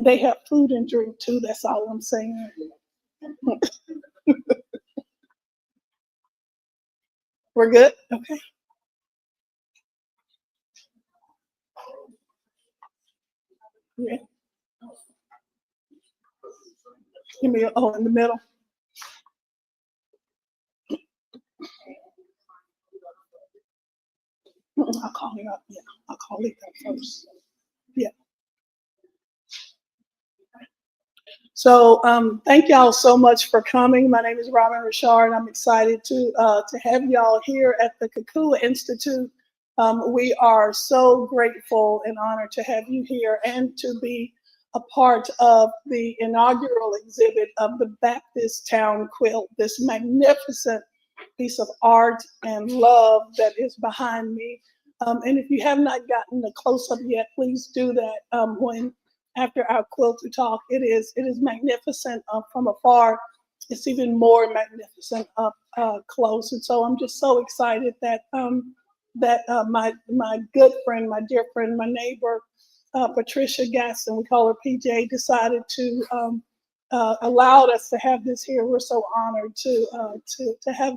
They have food and drink too. That's all I'm saying. We're good? Okay. Yeah. Give me oh, in the middle. I'll call it up. Yeah, I'll call it up first. Yeah. So thank y'all so much for coming. My name is Robin Richard. I'm excited to have y'all here at the Kakula Institute. We are so grateful and honored to have you here and to be a part of the inaugural exhibit of the Baptiist Town quilt, this magnificent piece of art and love that is behind me. And if you have not gotten a close-up yet, please do that when after our quilter talk. It is magnificent from afar. It's even more magnificent up close. And so I'm just so excited that my good friend, my dear friend, my neighbor, Patricia Gaston, we call her PJ, decided to allowed us to have this here. We're so honored to have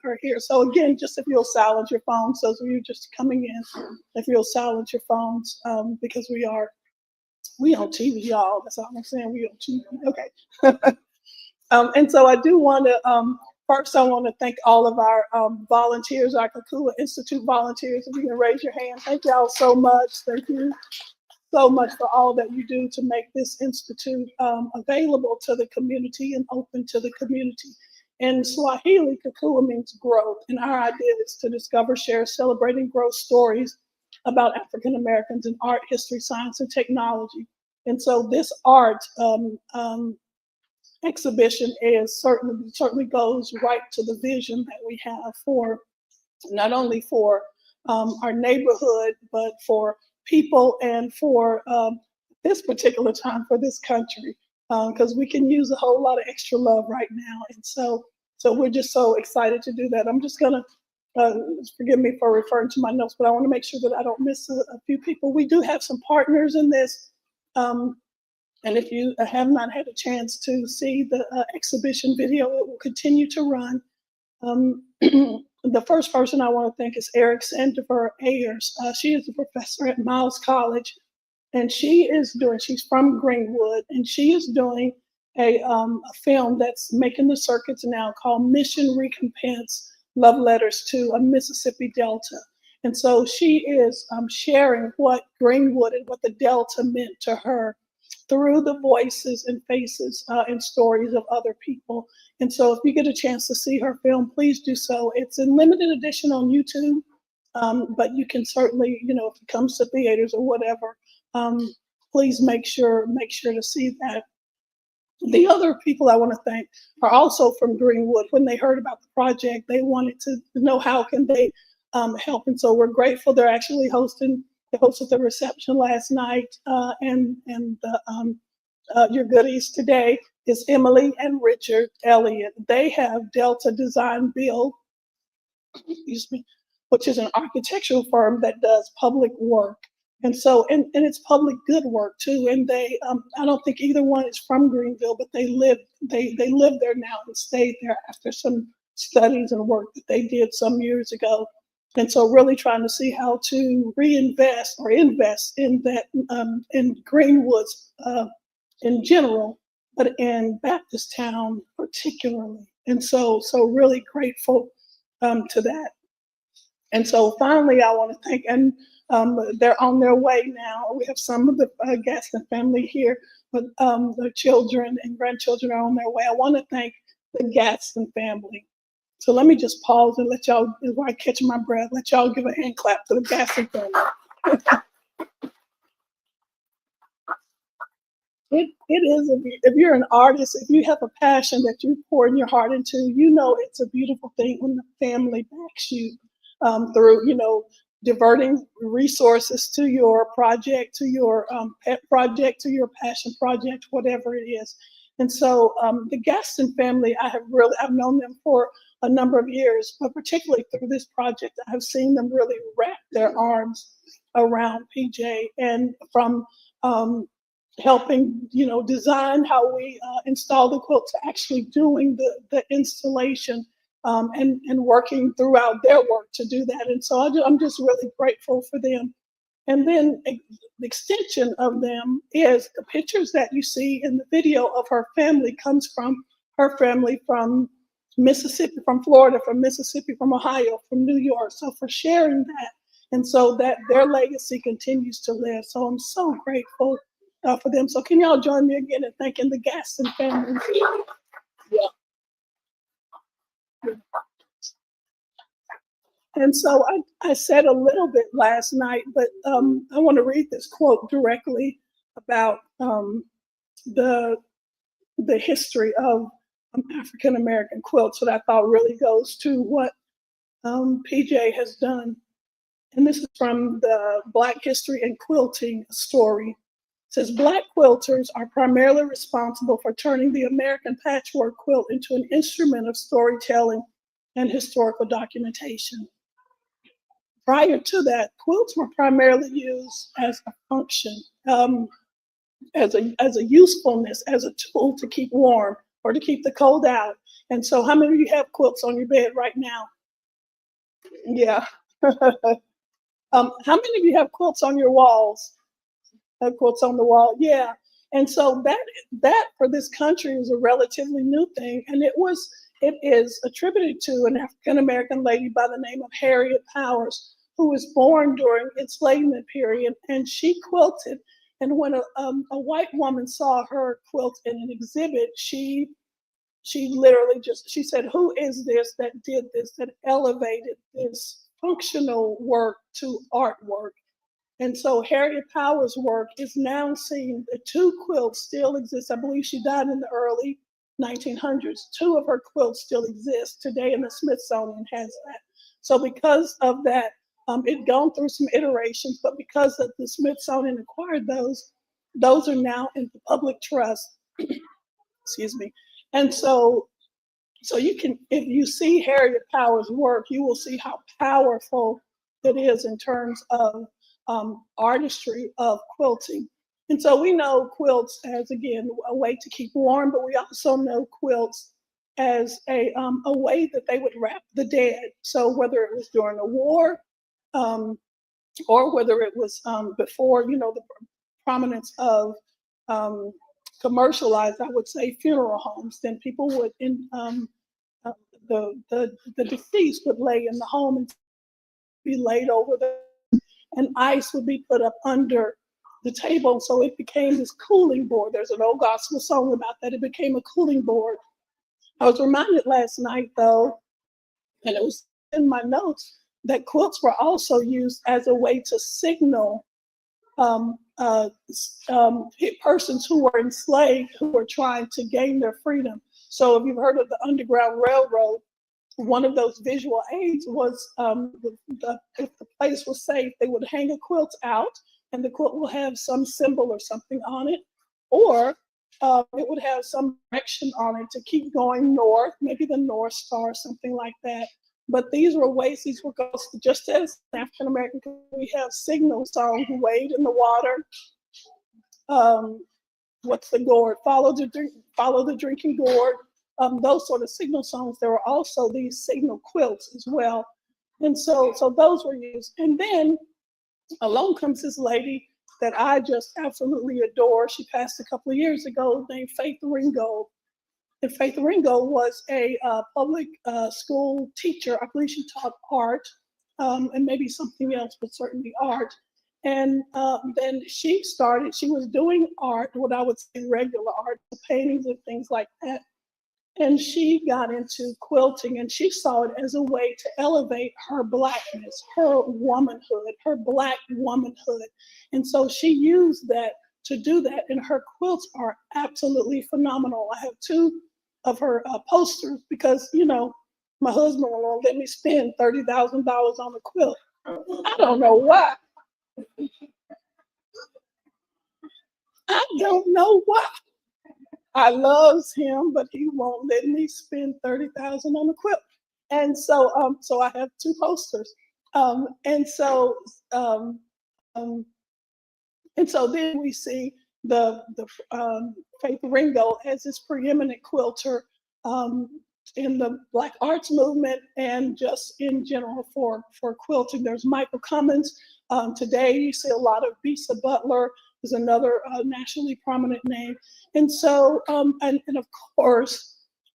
her here. So again, just if you'll silence your phones, those of you just coming in, if you'll silence your phones, because we on TV, y'all. That's all I'm saying. We on TV. Okay. And so I do want to first I want to thank all of our volunteers, our Kakula Institute volunteers. If you can raise your hand, thank y'all so much. Thank you so much for all that you do to make this institute available to the community and open to the community. In Swahili, Kakula means growth, and our idea is to discover, share, celebrating growth stories about African Americans in art, history, science, and technology. And so this art exhibition is certainly goes right to the vision that we have for not only for our neighborhood, but for people and for this particular time for this country, because we can use a whole lot of extra love right now. And so we're just so excited to do that. I'm just gonna forgive me for referring to my notes, but I want to make sure that I don't miss a few people. We do have some partners in this. And if you have not had a chance to see the exhibition video, it will continue to run. The first person I want to thank is Eric Sandifer Ayers. She is a professor at Miles College, and she's from Greenwood, and she is doing a film that's making the circuits now called Mission Recompense: Love Letters to a Mississippi Delta. And so she is sharing what Greenwood and what the Delta meant to her through the voices and faces and stories of other people. And so if you get a chance to see her film, please do so. It's in limited edition on YouTube, but you can certainly, if it comes to theaters or whatever, please make sure to see that. The other people I want to thank are also from Greenwood. When they heard about the project, they wanted to know how can they help. And so we're grateful. They're actually they hosted the reception last night, and your goodies today is Emily and Richard Elliott. They have Delta Design Build, excuse me, which is an architectural firm that does public work. And so, and it's public good work too. And they, I don't think either one is from Greenville, but they live there now and stayed there after some studies and work that they did some years ago. And so really trying to see how to reinvest or invest in that, in Greenwoods in general, but in Baptiist Town particularly. And so really grateful to that. And so finally, I want to thank, and they're on their way now. We have some of the Gaston family here, but their children and grandchildren are on their way. I want to thank the Gaston family. So let me just pause and let y'all, while I catch my breath, let y'all give a hand clap to the Gaston family. It is, if you're an artist, if you have a passion that you pour in your heart into, it's a beautiful thing when the family backs you through, diverting resources to your project, to your pet project, to your passion project, whatever it is. And so the Gaston family, I've known them for a number of years, but particularly through this project, I have seen them really wrap their arms around PJ, and from helping, design how we install the quilt, to actually doing the installation, and working throughout their work to do that. And so I'm just really grateful for them. And then the extension of them is the pictures that you see in the video of her family comes from her family from Mississippi, from Florida, from Mississippi, from Ohio, from New York. So for sharing that, and so that their legacy continues to live. So I'm so grateful for them. So can y'all join me again in thanking the Gaston family? Yeah. And so I said a little bit last night, but I want to read this quote directly about the history of African American quilts that I thought really goes to what PJ has done. And this is from the Black History and Quilting story. It says, Black quilters are primarily responsible for turning the American patchwork quilt into an instrument of storytelling and historical documentation. Prior to that, quilts were primarily used as a function, as a usefulness, as a tool to keep warm or to keep the cold out. And so how many of you have quilts on your bed right now? Yeah. How many of you have quilts on your walls? Quilts on the wall, yeah. And so that for this country is a relatively new thing, and it is attributed to an African American lady by the name of Harriet Powers, who was born during enslavement period, and she quilted. And when a white woman saw her quilt in an exhibit, she literally she said, "Who is this that did this, that elevated this functional work to artwork?" And so Harriet Powers' work is now seen. The two quilts still exist. I believe she died in the early 1900s. Two of her quilts still exist today, and the Smithsonian has that. So because of that, it's gone through some iterations, but because of the Smithsonian acquired those are now in the public trust. Excuse me. And so you can, if you see Harriet Powers' work, you will see how powerful it is in terms of artistry of quilting. And so we know quilts as, again, a way to keep warm, but we also know quilts as a way that they would wrap the dead. So whether it was during the war, or whether it was before, the prominence of commercialized, I would say, funeral homes, then people would, the deceased would lay in the home and be laid over and ice would be put up under the table. So it became this cooling board. There's an old gospel song about that. It became a cooling board. I was reminded last night, though, and it was in my notes, that quilts were also used as a way to signal persons who were enslaved, who were trying to gain their freedom. So if you've heard of the Underground Railroad, one of those visual aids was if the place was safe, they would hang a quilt out, and the quilt will have some symbol or something on it, or it would have some direction on it to keep going north, maybe the North Star or something like that. But these were ways, these were goals, just as African American, we have signal songs, wade in the water. What's the gourd? Follow the drinking gourd. Those sort of signal songs. There were also these signal quilts as well. And so those were used. And then along comes this lady that I just absolutely adore. She passed a couple of years ago, named Faith Ringgold. And Faith Ringgold was a public school teacher. I believe she taught art and maybe something else, but certainly art. And then she was doing art, what I would say regular art, paintings and things like that. And she got into quilting, and she saw it as a way to elevate her Blackness, her womanhood, her Black womanhood. And so she used that to do that, and her quilts are absolutely phenomenal. I have two of her posters because, my husband won't let me spend $30,000 on a quilt. I don't know why. I don't know why. I loves him, but he won't let me spend $30,000 on a quilt. And so, so I have two posters. And so then we see Faith Ringo as this preeminent quilter um, in the Black arts movement and just in general for quilting. There's Michael Cummins. Today you see a lot of Bisa Butler is another nationally prominent name. And so, and of course,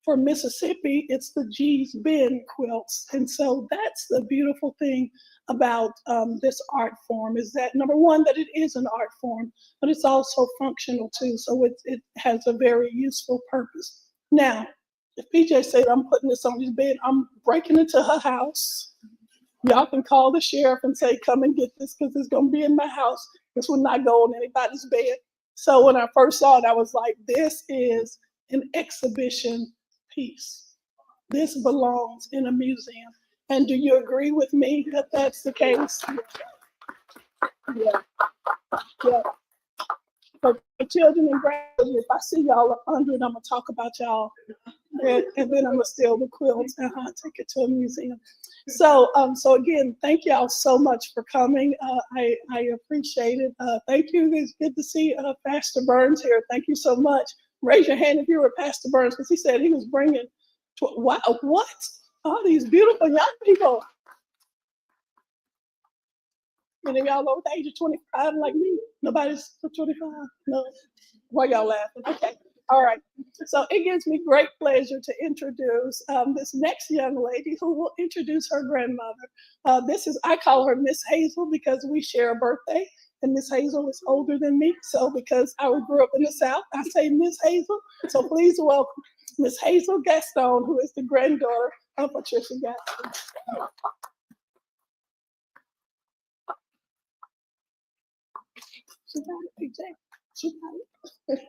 for Mississippi, it's the G's Bend quilts. And so that's the beautiful thing about this art form is that number one, that it is an art form, but it's also functional too. So it has a very useful purpose. Now, if PJ said I'm putting this on his bed, I'm breaking into her house. Y'all can call the sheriff and say, come and get this because it's going to be in my house. This will not go on anybody's bed. So when I first saw it, I was like, this is an exhibition piece. This belongs in a museum. And do you agree with me that that's the case? Yeah. Yeah. For children and grandchildren, if I see y'all up under it, I'm going to talk about y'all. And then I'm going to steal the quilts and take it to a museum. So again, thank y'all so much for coming. I appreciate it. Thank you. It's good to see Pastor Burns here. Thank you so much. Raise your hand if you were Pastor Burns, because he said he was bringing, wow, what? All these beautiful young people. Any of y'all over the age of 25 like me? Nobody's 25? No. Why y'all laughing? Okay. All right. So it gives me great pleasure to introduce this next young lady who will introduce her grandmother. I call her Miss Hazel because we share a birthday, and Miss Hazel is older than me. So because I grew up in the South, I say Miss Hazel. So please welcome Miss Hazel Gaston, who is the granddaughter of Patricia Gaston. She got it, PJ. She got it.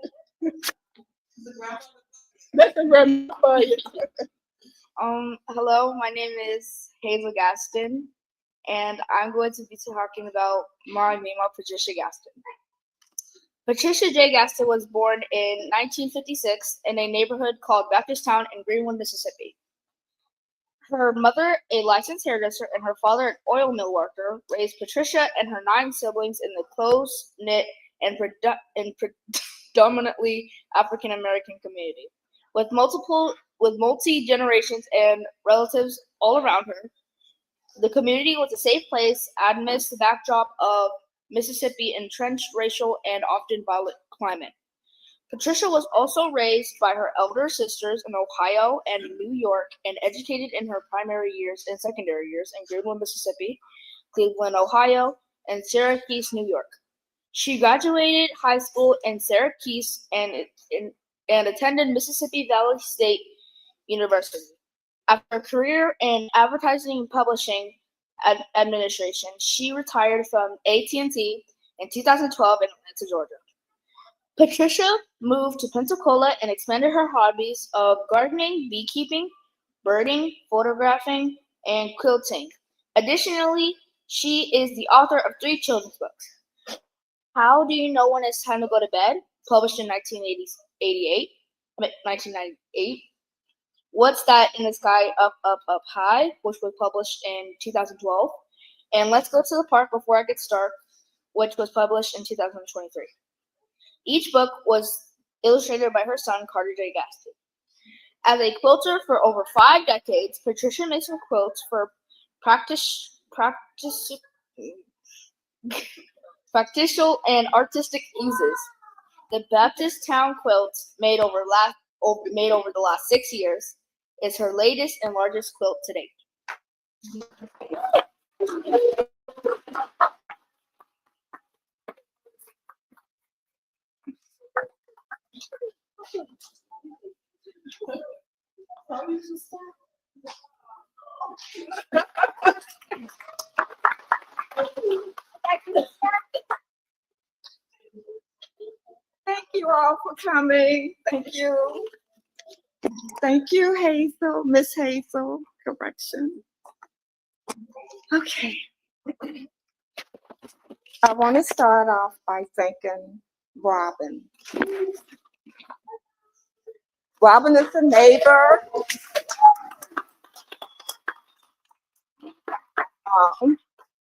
That's a grandma for you. Hello, my name is Hazel Gaston, and I'm going to be talking about my Mima Patricia Gaston. Patricia J. Gaston was born in 1956 in a neighborhood called Baptiist Town in Greenwood, Mississippi. Her mother, a licensed hairdresser, and her father, an oil mill worker, raised Patricia and her 9 siblings in the close-knit and predominantly African American community. With multi-generations and relatives all around her, the community was a safe place amidst the backdrop of Mississippi entrenched racial and often violent climate. Patricia was also raised by her elder sisters in Ohio and New York and educated in her primary years and secondary years in Greenwood, Mississippi, Cleveland, Ohio, and Syracuse, New York. She graduated high school in Syracuse and attended Mississippi Valley State University. After a career in advertising and publishing administration, she retired from AT&T in 2012 in Atlanta, Georgia. Patricia moved to Pensacola and expanded her hobbies of gardening, beekeeping, birding, photographing, and quilting. Additionally, she is the author of 3 children's books. How Do You Know When It's Time to Go to Bed? Published in 1998. What's That in the Sky Up, Up, Up High? Which was published in 2012. And Let's Go to the Park Before I Get Stark, which was published in 2023. Each book was illustrated by her son, Carter J. Gaston. As a quilter for over 5 decades, Patricia makes her quilts for practical and artistic uses. The Baptiist Town quilt, made over the last 6 years, is her latest and largest quilt to date. Thank you all for coming. Thank you. Thank you, Hazel, Miss Hazel. Correction. Okay. I want to start off by thanking Robin. Robin is a neighbor,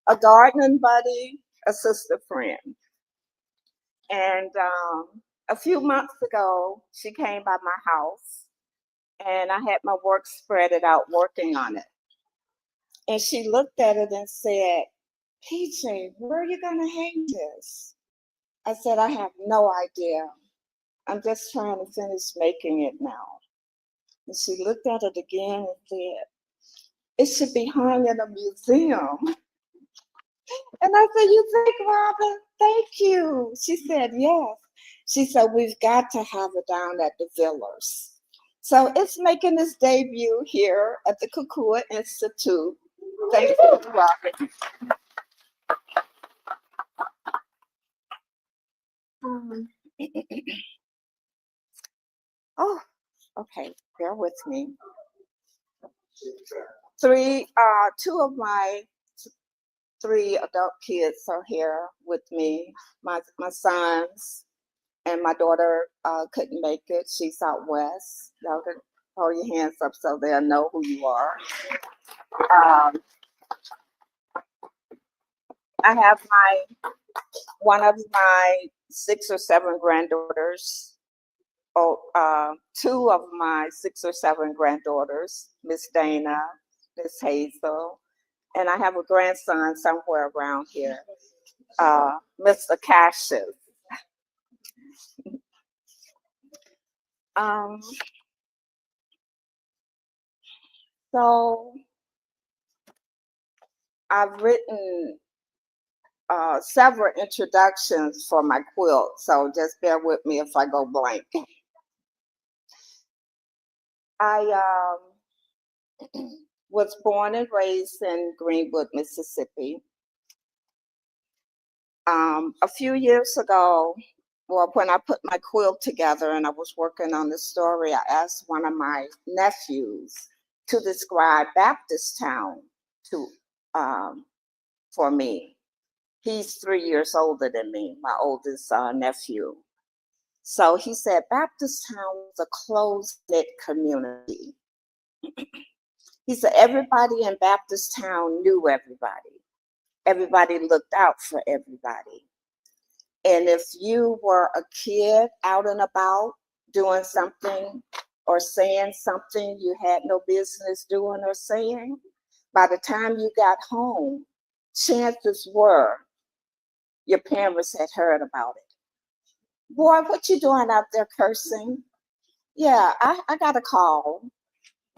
a gardening buddy, a sister friend. And a few months ago, she came by my house, and I had my work spread it out working on it. And she looked at it and said, PJ, where are you going to hang this? I said, I have no idea. I'm just trying to finish making it now. And she looked at it again and said, it should be hung in a museum. And I said, you think, Robin? Thank you. She said, yes. She said, we've got to have it down at the Villas. So it's making its debut here at the Kukua Institute. Thank you, Robin. Oh, okay, bear with me. Two of my three adult kids are here with me. My sons and my daughter couldn't make it. She's out west. Y'all can hold your hands up so they'll know who you are. I have one of my 6 or 7 granddaughters. Two of my 6 or 7 granddaughters, Miss Dana, Miss Hazel, and I have a grandson somewhere around here, Mr. Cassius. So I've written several introductions for my quilt, so just bear with me if I go blank. I was born and raised in Greenwood, Mississippi. A few years ago, well, when I put my quilt together and I was working on the story, I asked one of my nephews to describe Baptiist Town for me. He's 3 years older than me, my oldest nephew. So he said Baptiist Town was a closed-knit community. He said everybody in Baptiist Town knew everybody. Everybody looked out for everybody. And if you were a kid out and about doing something or saying something you had no business doing or saying, by the time you got home, chances were your parents had heard about it. Boy, what you doing out there cursing? Yeah, I got a call.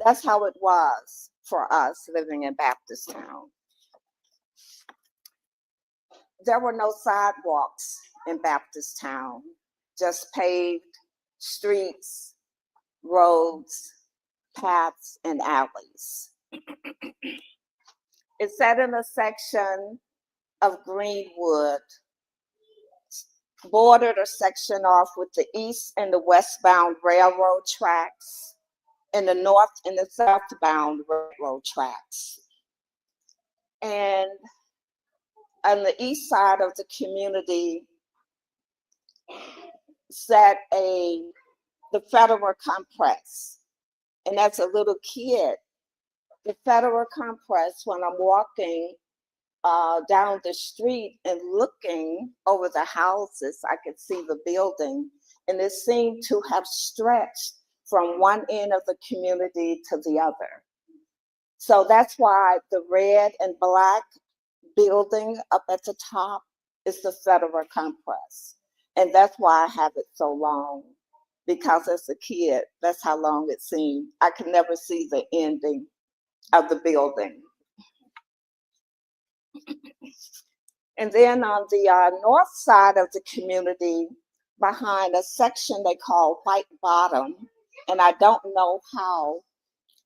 That's how it was for us living in Baptiist Town. There were no sidewalks in Baptiist Town, just paved streets, roads, paths, and alleys. It's set in a section of Greenwood, bordered or sectioned off with the east and the westbound railroad tracks, and the north and the southbound railroad tracks. And on the east side of the community sat the Federal Compress. And as a little kid, the Federal Compress, when I'm walking down the street and looking over the houses, I could see the building, and it seemed to have stretched from one end of the community to the other. So that's why the red and black building up at the top is the Federal Compress. And that's why I have it so long, because as a kid, that's how long it seemed. I could never see the ending of the building. And then on the north side of the community, behind a section they call White Bottom, and I don't know how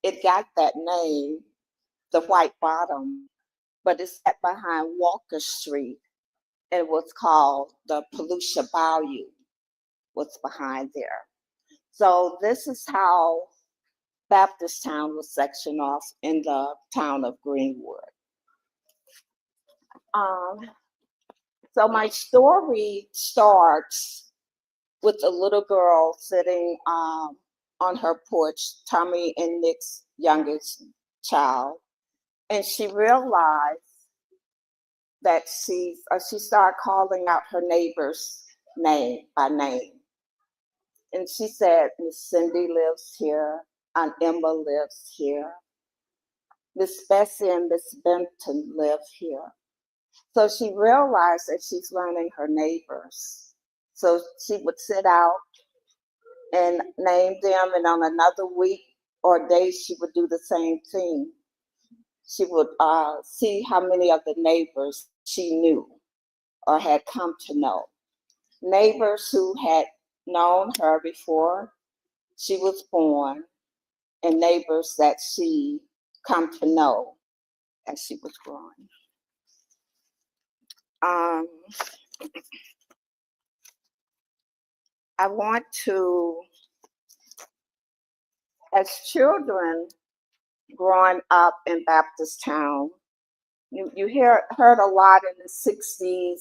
it got that name, the White Bottom, but it's set behind Walker Street, and it was called the Palucia Bayou, was behind there. So this is how Baptiist Town was sectioned off in the town of Greenwood. So my story starts with a little girl sitting on her porch, Tommy and Nick's youngest child, and she realized that she started calling out her neighbors name by name. And she said, Miss Cindy lives here, Aunt Emma lives here, Miss Bessie and Miss Benton live here. So she realized that she's learning her neighbors. So she would sit out and name them, and on another week or day, she would do the same thing. She would see how many of the neighbors she knew or had come to know. Neighbors who had known her before she was born, and neighbors that she come to know as she was growing. I want to, as children growing up in Baptist Town, you heard a lot in the 60s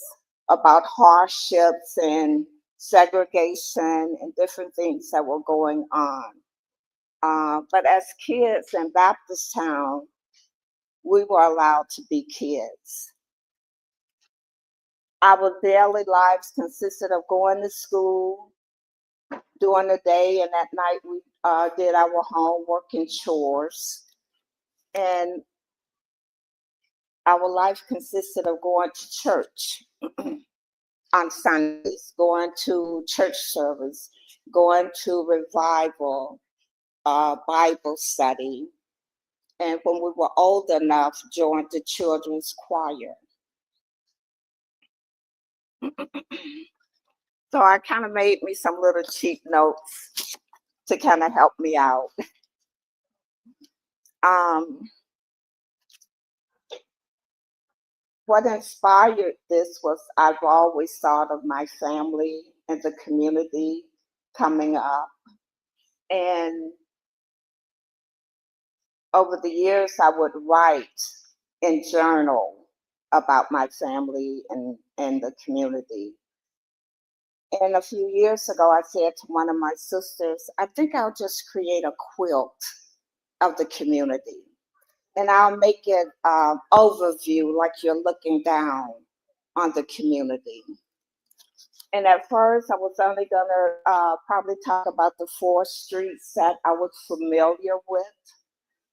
about hardships and segregation and different things that were going on. But as kids in Baptist Town, we were allowed to be kids. Our daily lives consisted of going to school during the day, and at night we did our homework and chores. And our life consisted of going to church on Sundays, going to church service, going to revival, Bible study, and when we were old enough, joined the children's choir. So I kind of made me some little cheat notes to kind of help me out. What inspired this was I've always thought of my family and the community coming up. And over the years, I would write and journal about my family and the community. And a few years ago, I said to one of my sisters, I think I'll just create a quilt of the community. And I'll make it overview like you're looking down on the community. And at first, I was only going to probably talk about the 4 streets that I was familiar with.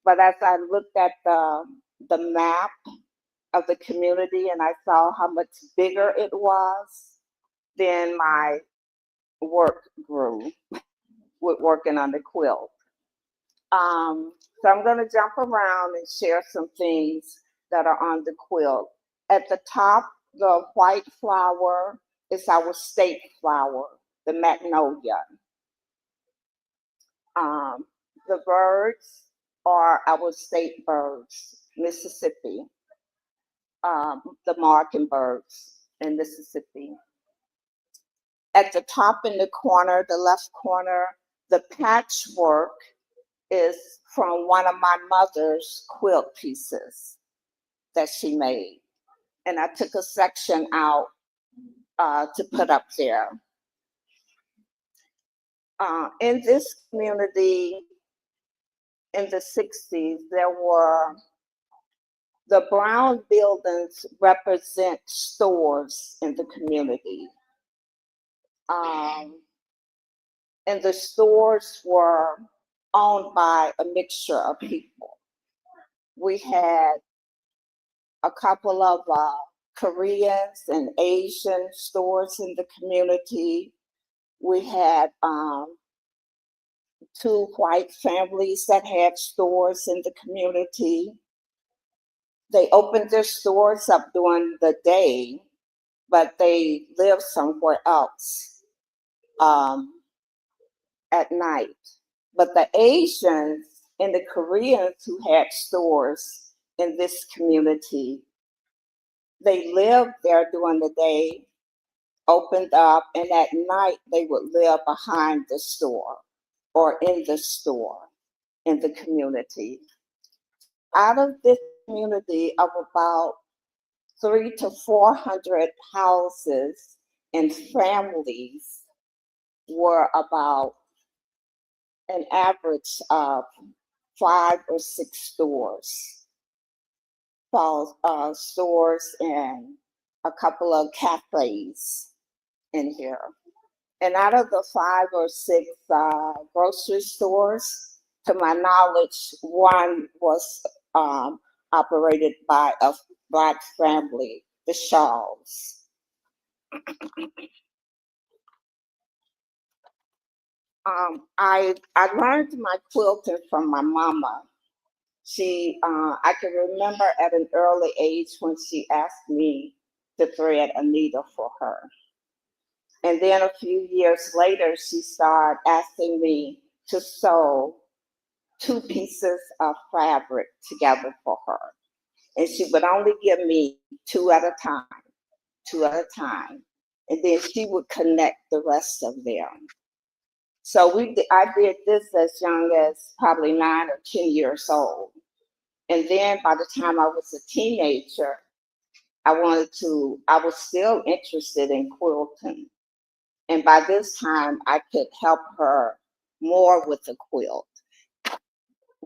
But as I looked at the map of the community and I saw how much bigger it was, then my work grew with working on the quilt. So I'm going to jump around and share some things that are on the quilt. At the top, the white flower is our state flower, the magnolia. The birds are our state birds, Mississippi, the mockingbirds in Mississippi. At the top in the corner, the left corner, the patchwork is from one of my mother's quilt pieces that she made. And I took a section out to put up there. In this community, in the 60s, there were the brown buildings represent stores in the community. And the stores were owned by a mixture of people. We had a couple of Koreans and Asian stores in the community. We had 2 white families that had stores in the community. They opened their stores up during the day, but they lived somewhere else at night. But the Asians and the Koreans who had stores in this community, they lived there during the day, opened up, and at night they would live behind the store or in the store in the community. Out of this community of about 300 to 400 houses and families were about an average of 5 or 6 stores. Stores and a couple of cafes. in here. And out of the 5 or 6 grocery stores, to my knowledge, one was operated by a Black family, the Shaws. I learned my quilting from my mama. I can remember at an early age when she asked me to thread a needle for her. And then a few years later, she started asking me to sew 2 pieces of fabric together for her. And she would only give me 2 at a time, 2 at a time. And then she would connect the rest of them. So I did this as young as probably 9 or 10 years old. And then by the time I was a teenager, I was still interested in quilting. And by this time, I could help her more with the quilt.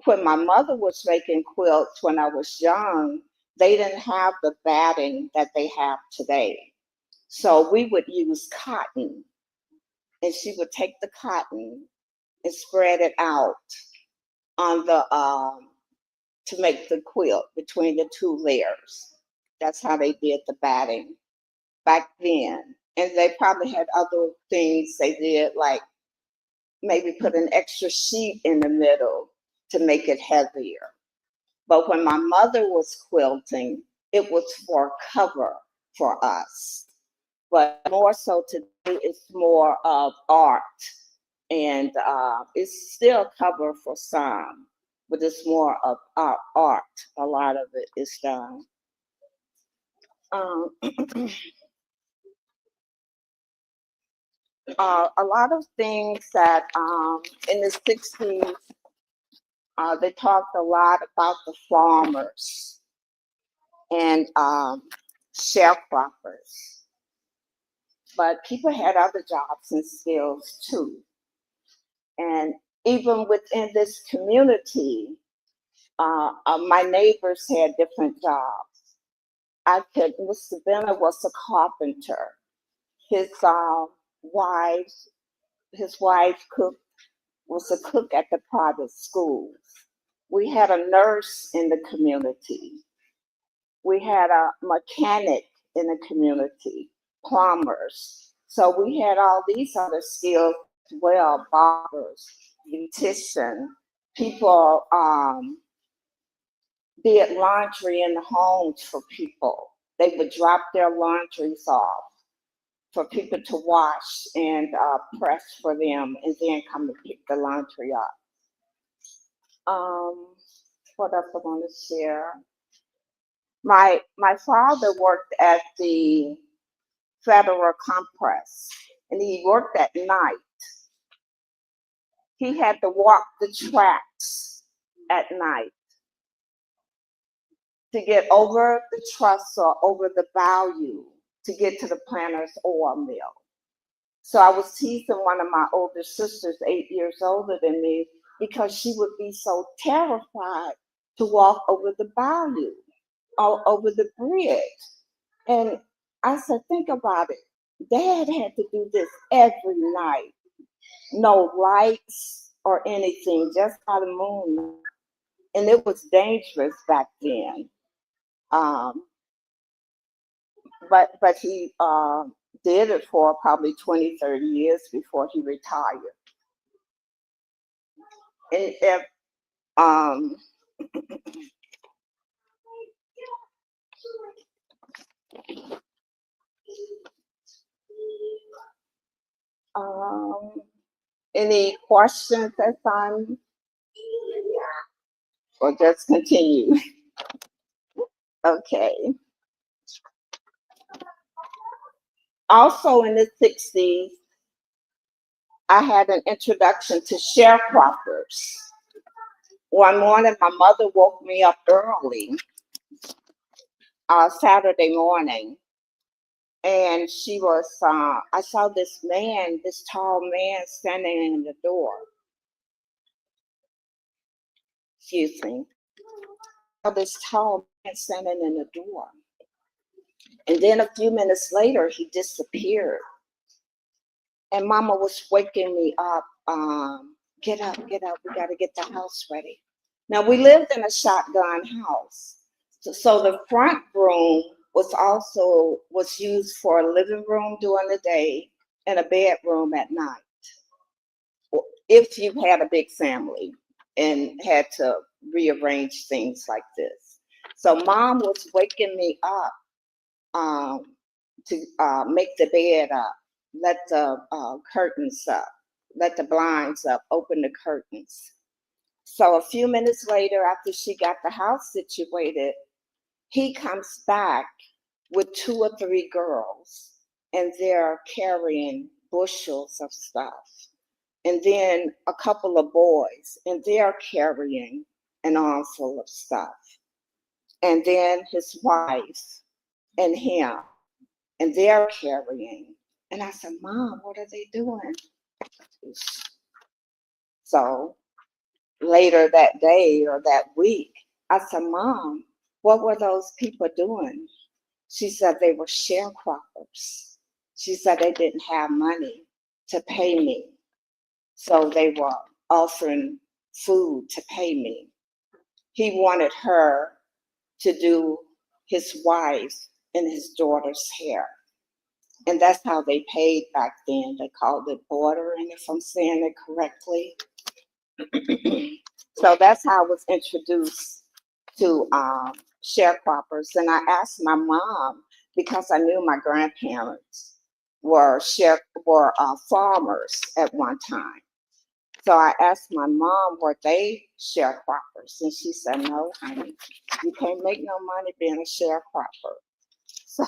When my mother was making quilts when I was young, they didn't have the batting that they have today. So we would use cotton, and she would take the cotton and spread it out on the to make the quilt between the 2 layers. That's how they did the batting back then. And they probably had other things they did, like maybe put an extra sheet in the middle to make it heavier. But when my mother was quilting, it was for cover for us. But more so today, it's more of art. And it's still cover for some, but it's more of art. A lot of it is done. A lot of things that in the 60s, they talked a lot about the farmers and sharecroppers. But people had other jobs and skills too. And even within this community, my neighbors had different jobs. Mr. Benner was a carpenter. His wife, was a cook at the private schools. We had a nurse in the community. We had a mechanic in the community, plumbers. So we had all these other skills as well, barbers, beautician, people did laundry in the homes for people. They would drop their laundries off for people to wash and press for them, and then come and pick the laundry up. What else I want to share? My father worked at the Federal Compress, and he worked at night. He had to walk the tracks at night to get over the truss or over the bayou to get to the planter's ore mill. So I was teasing one of my older sisters, 8 years older than me, because she would be so terrified to walk over the bayou or over the bridge. And I said, think about it. Dad had to do this every night. No lights or anything, just by the moon. And it was dangerous back then. But he did it for probably 20, 30 years before he retired. And if any questions at time, or just continue? Okay. Also in the 60s, I had an introduction to sharecroppers. One morning, my mother woke me up early, Saturday morning, and I saw this tall man standing in the door. Excuse me. I saw this tall man standing in the door. And then a few minutes later, he disappeared. and Mama was waking me up. Get up, we got to get the house ready. Now we lived in a shotgun house, so the front room was used for a living room during the day and a bedroom at night. If you had a big family and had to rearrange things like this. So Mom was waking me up to make the bed up, let the curtains up, let the blinds up, open the curtains. So a few minutes later, after she got the house situated, he comes back with 2 or 3 girls, and they're carrying bushels of stuff. And then a couple of boys, and they're carrying an armful of stuff. And then his wife and him, and they're carrying. And I said, Mom, what are they doing? So later that day or that week, I said, Mom, what were those people doing? She said they were sharecroppers. She said they didn't have money to pay me. So they were offering food to pay me. He wanted her to do his wife and his daughter's hair. And that's how they paid back then. They called it bartering, if I'm saying it correctly. So that's how I was introduced to sharecroppers. And I asked my mom, because I knew my grandparents were farmers at one time. So I asked my mom, were they sharecroppers? And she said, no, honey, you can't make no money being a sharecropper. So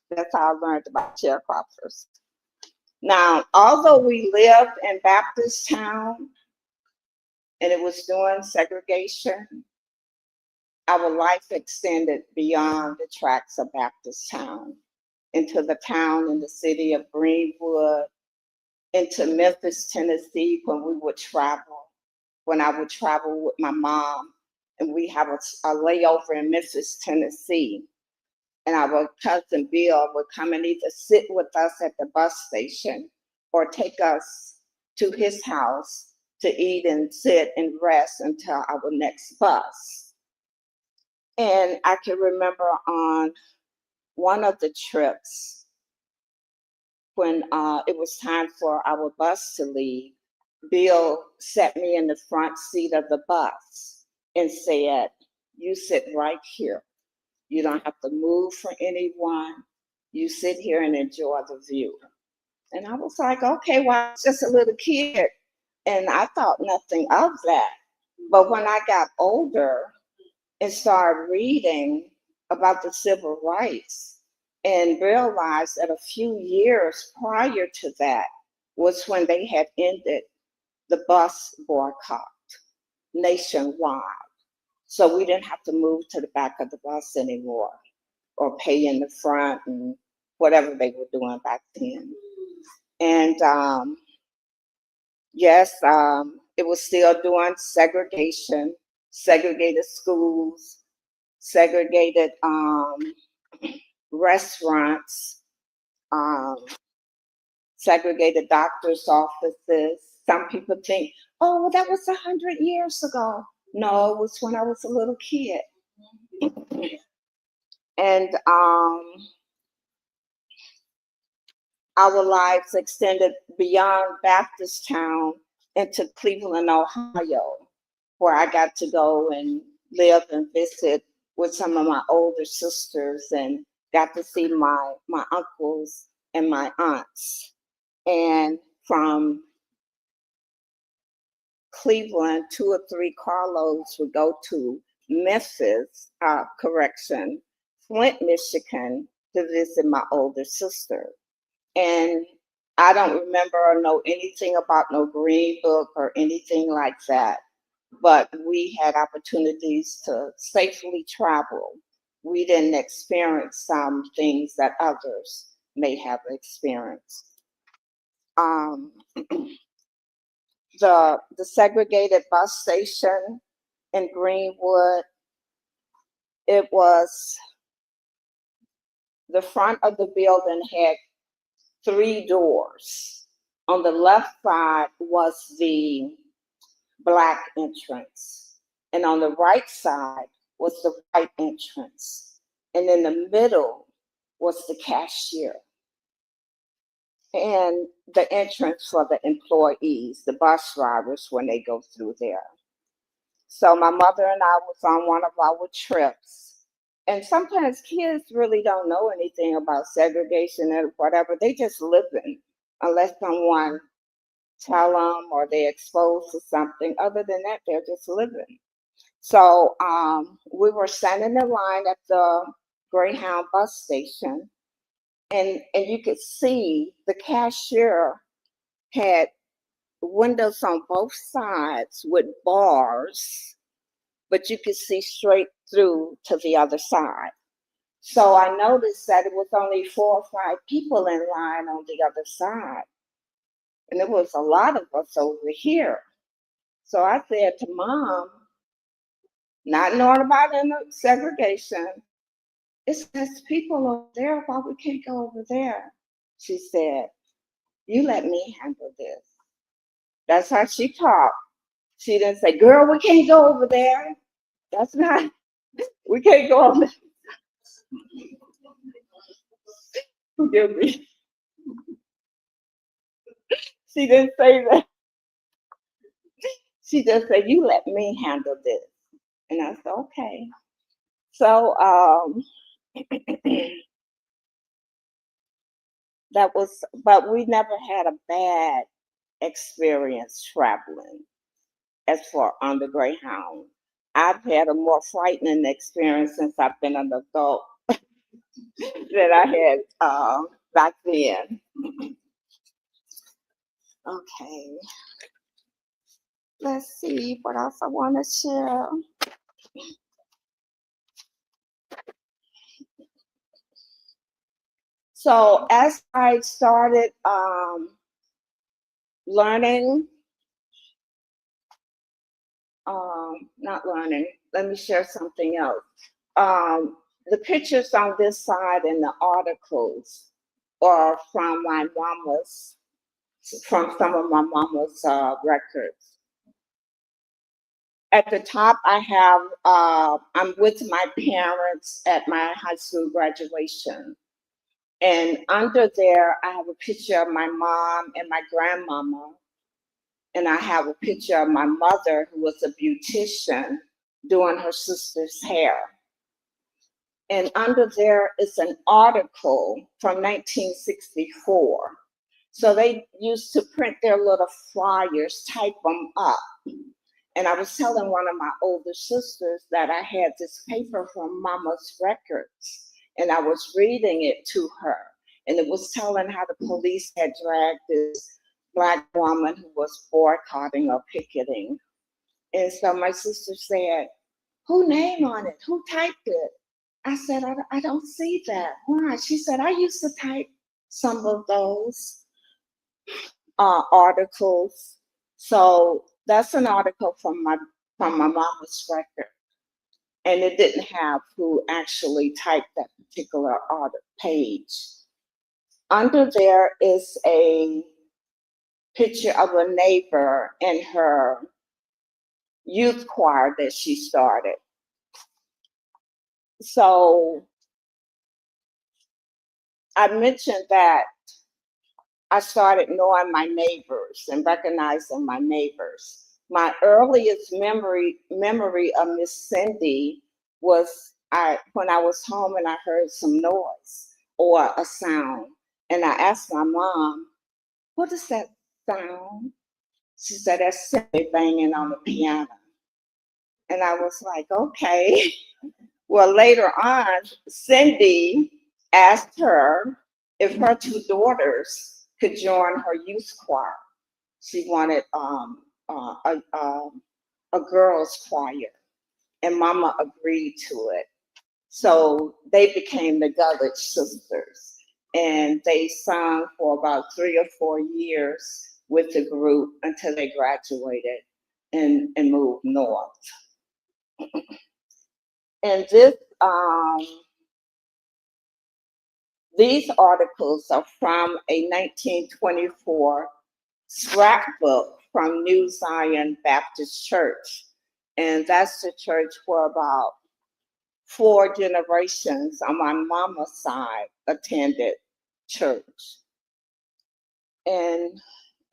that's how I learned about sharecroppers. Now, although we lived in Baptiist Town, and it was during segregation, our life extended beyond the tracks of Baptiist Town into the town and the city of Greenwood, into Memphis, Tennessee, when we would travel, when I would travel with my mom, and we have a layover in Memphis, Tennessee. And our cousin Bill would come and either sit with us at the bus station or take us to his house to eat and sit and rest until our next bus. And I can remember on one of the trips, when it was time for our bus to leave, Bill sat me in the front seat of the bus and said, you sit right here. You don't have to move for anyone. You sit here and enjoy the view. And I was like, okay, well, I was just a little kid, and I thought nothing of that. But when I got older and started reading about the civil rights, and realized that a few years prior to that was when they had ended the bus boycott nationwide. So we didn't have to move to the back of the bus anymore or pay in the front and whatever they were doing back then. And yes, it was still doing segregation, segregated schools, segregated restaurants, segregated doctor's offices. Some people think, oh, well, that was 100 years ago. No, it was when I was a little kid. And our lives extended beyond Baptiist Town into Cleveland, Ohio, where I got to go and live and visit with some of my older sisters and got to see my uncles and my aunts. And from Cleveland, 2 or 3 carloads would go to Memphis, Flint, Michigan, to visit my older sister. And I don't remember or know anything about no Green Book or anything like that, but we had opportunities to safely travel. We didn't experience some things that others may have experienced. The segregated bus station in Greenwood, it was, the front of the building had 3 doors. On the left side was the black entrance, and on the right side was the white entrance, and in the middle was the cashier and the entrance for the employees, the bus drivers, when they go through there. So my mother and I was on one of our trips, and sometimes kids really don't know anything about segregation and whatever. They just living unless someone tell them or they're exposed to something. Other than that, they're just living. So we were standing in line at the Greyhound bus station, and you could see the cashier had windows on both sides with bars, but you could see straight through to the other side. So I noticed that it was only 4 or 5 people in line on the other side, and there was a lot of us over here. So I said to Mom, not knowing about segregation, it says people over there, why we can't go over there? She said, you let me handle this. That's how she talked. She didn't say, girl, we can't go over there. That's not, we can't go over there. Forgive me. She didn't say that. She just said, you let me handle this. And I said, okay. So that was, but we never had a bad experience traveling as for on the Greyhound. I've had a more frightening experience since I've been an adult than I had back then. Okay. Let's see what else I want to share. So as I started learning, not learning, let me share something else. The pictures on this side and the articles are from my mama's, from some of my mama's records. At the top, I have, I'm with my parents at my high school graduation. And under there, I have a picture of my mom and my grandmama. And I have a picture of my mother, who was a beautician, doing her sister's hair. And under there is an article from 1964. So they used to print their little flyers, type them up. And I was telling one of my older sisters that I had this paper from Mama's records, and I was reading it to her. And it was telling how the police had dragged this Black woman who was boycotting or picketing. And so my sister said, who name on it? Who typed it? I said, I don't see that. Why? She said, I used to type some of those articles. So that's an article from my mama's record. And it didn't have who actually typed that particular page. Under there is a picture of a neighbor and her youth choir that she started. So I mentioned that I started knowing my neighbors and recognizing my neighbors. My earliest memory of Miss Cindy was when I was home and I heard some noise or a sound. And I asked my mom, what is that sound? She said, that's Cindy banging on the piano. And I was like, okay. Well, later on, Cindy asked her if her 2 daughters could join her youth choir. She wanted a girls' choir, and Mama agreed to it. So they became the Gullich Sisters, and they sung for about 3 or 4 years with the group until they graduated and moved north. And this These articles are from a 1924 scrapbook from New Zion Baptist Church. And that's the church where about 4 generations on my mama's side attended church. And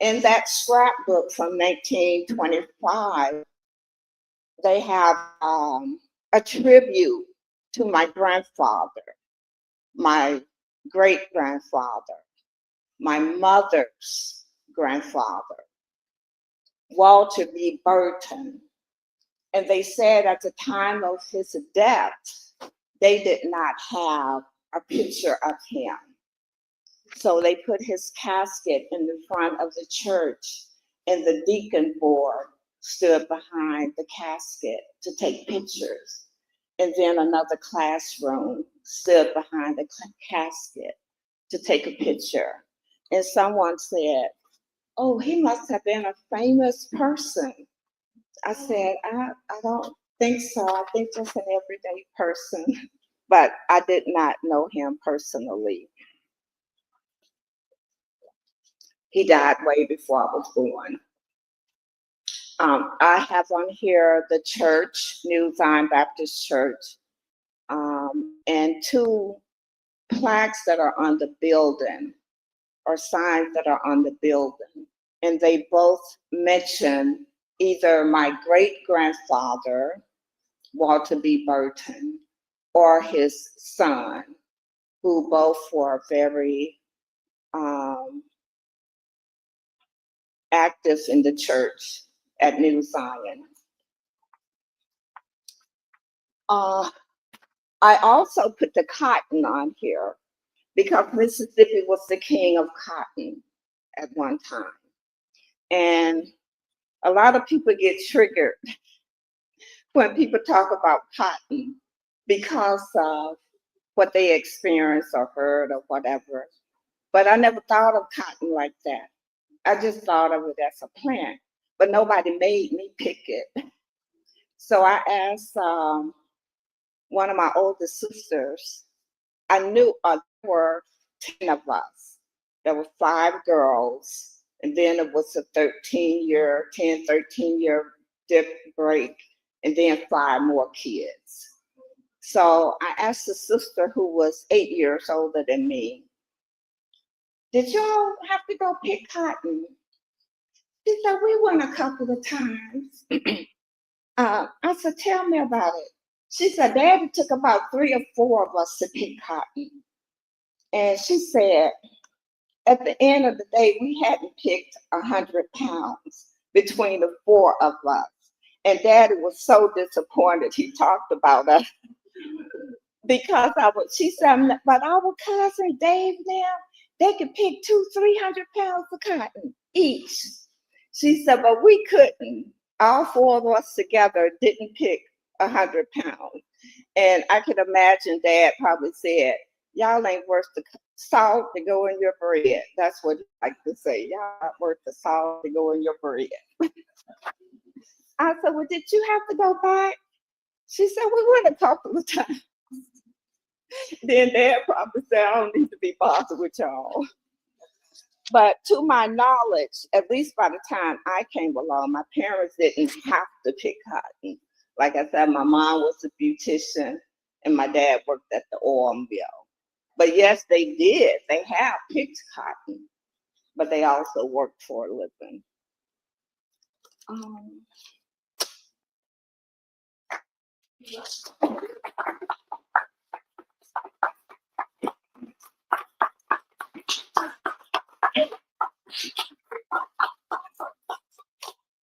in that scrapbook from 1925, they have a tribute to my grandfather, my great-grandfather, my mother's grandfather, Walter B. Burton. And they said at the time of his death, they did not have a picture of him. So they put his casket in the front of the church, and the deacon board stood behind the casket to take pictures. And then another classroom stood behind the casket to take a picture. And someone said, "Oh, he must have been a famous person." I said, I don't think so. I think just an everyday person. But I did not know him personally. He died way before I was born. I have on here the church, New Zion Baptist Church, and 2 plaques that are on the building, or signs that are on the building. And they both mention either my great-grandfather, Walter B. Burton, or his son, who both were very active in the church at New Zion. I also put the cotton on here because Mississippi was the king of cotton at one time. And a lot of people get triggered when people talk about cotton because of what they experienced or heard or whatever. But I never thought of cotton like that. I just thought of it as a plant, but nobody made me pick it. So I asked one of my oldest sisters. I knew there were 10 of us. There were 5 girls, and then it was a 13-year dip break, and then 5 more kids. So I asked a sister who was 8 years older than me, "Did y'all have to go pick cotton?" She said, "We went a couple of times." I said, "Tell me about it." She said, "Daddy took about 3 or 4 of us to pick cotton." And she said, at the end of the day, we hadn't picked 100 pounds between the 4 of us. And Daddy was so disappointed. He talked about us because she said, "But our cousin Dave now, they could pick 200-300 pounds of cotton each." She said, "But we couldn't. All 4 of us together didn't pick 100 pounds. And I can imagine Dad probably said, "Y'all ain't worth the salt to go in your bread." That's what he liked to say. "Y'all not worth the salt to go in your bread." I said, "Well, did you have to go back?" She said, "We went a couple of times." Then Dad probably said, "I don't need to be bothered with y'all." But to my knowledge, at least by the time I came along, my parents didn't have to pick cotton. Like I said, my mom was a beautician and my dad worked at the oil mill. But yes, they did. They have picked cotton, but they also worked for a living.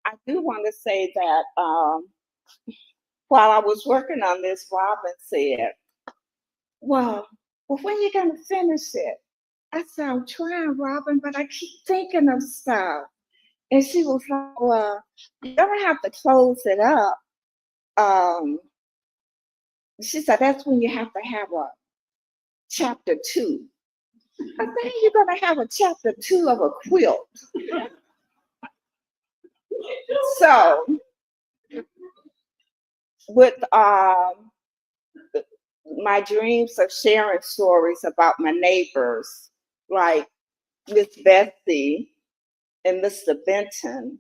I do want to say that while I was working on this, Robin said, well, when are you going to finish it?" I said, "I'm trying, Robin, but I keep thinking of stuff." And she was like, "Well, you're going to have to close it up." She said, "That's when you have to have a chapter 2. I said, "You're going to have a chapter 2 of a quilt." So with my dreams of sharing stories about my neighbors, like Miss Betsy and Mr. Benton,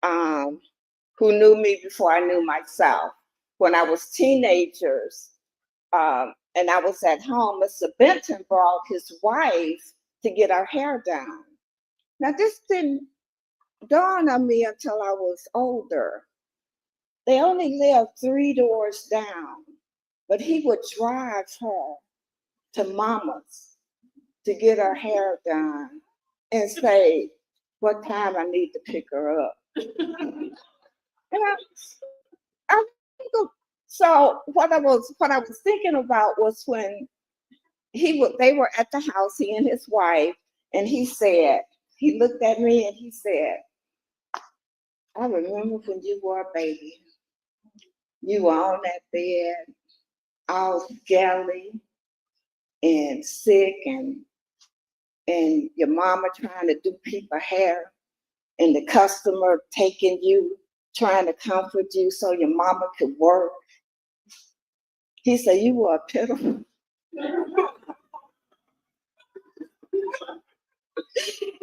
who knew me before I knew myself. When I was teenagers, and I was at home, Mr. Benton brought his wife to get her hair done. Now, this didn't dawn on me until I was older. They only lived 3 doors down, but he would drive her to Mama's to get her hair done and say what time I need to pick her up. And I so what I was thinking about was when they were at the house, he and his wife, and he looked at me and he said, I remember when you were a baby. You were on that bed, all scaly and sick, and your mama trying to do people hair, and the customer taking you, trying to comfort you so your mama could work. He said, you were pitiful.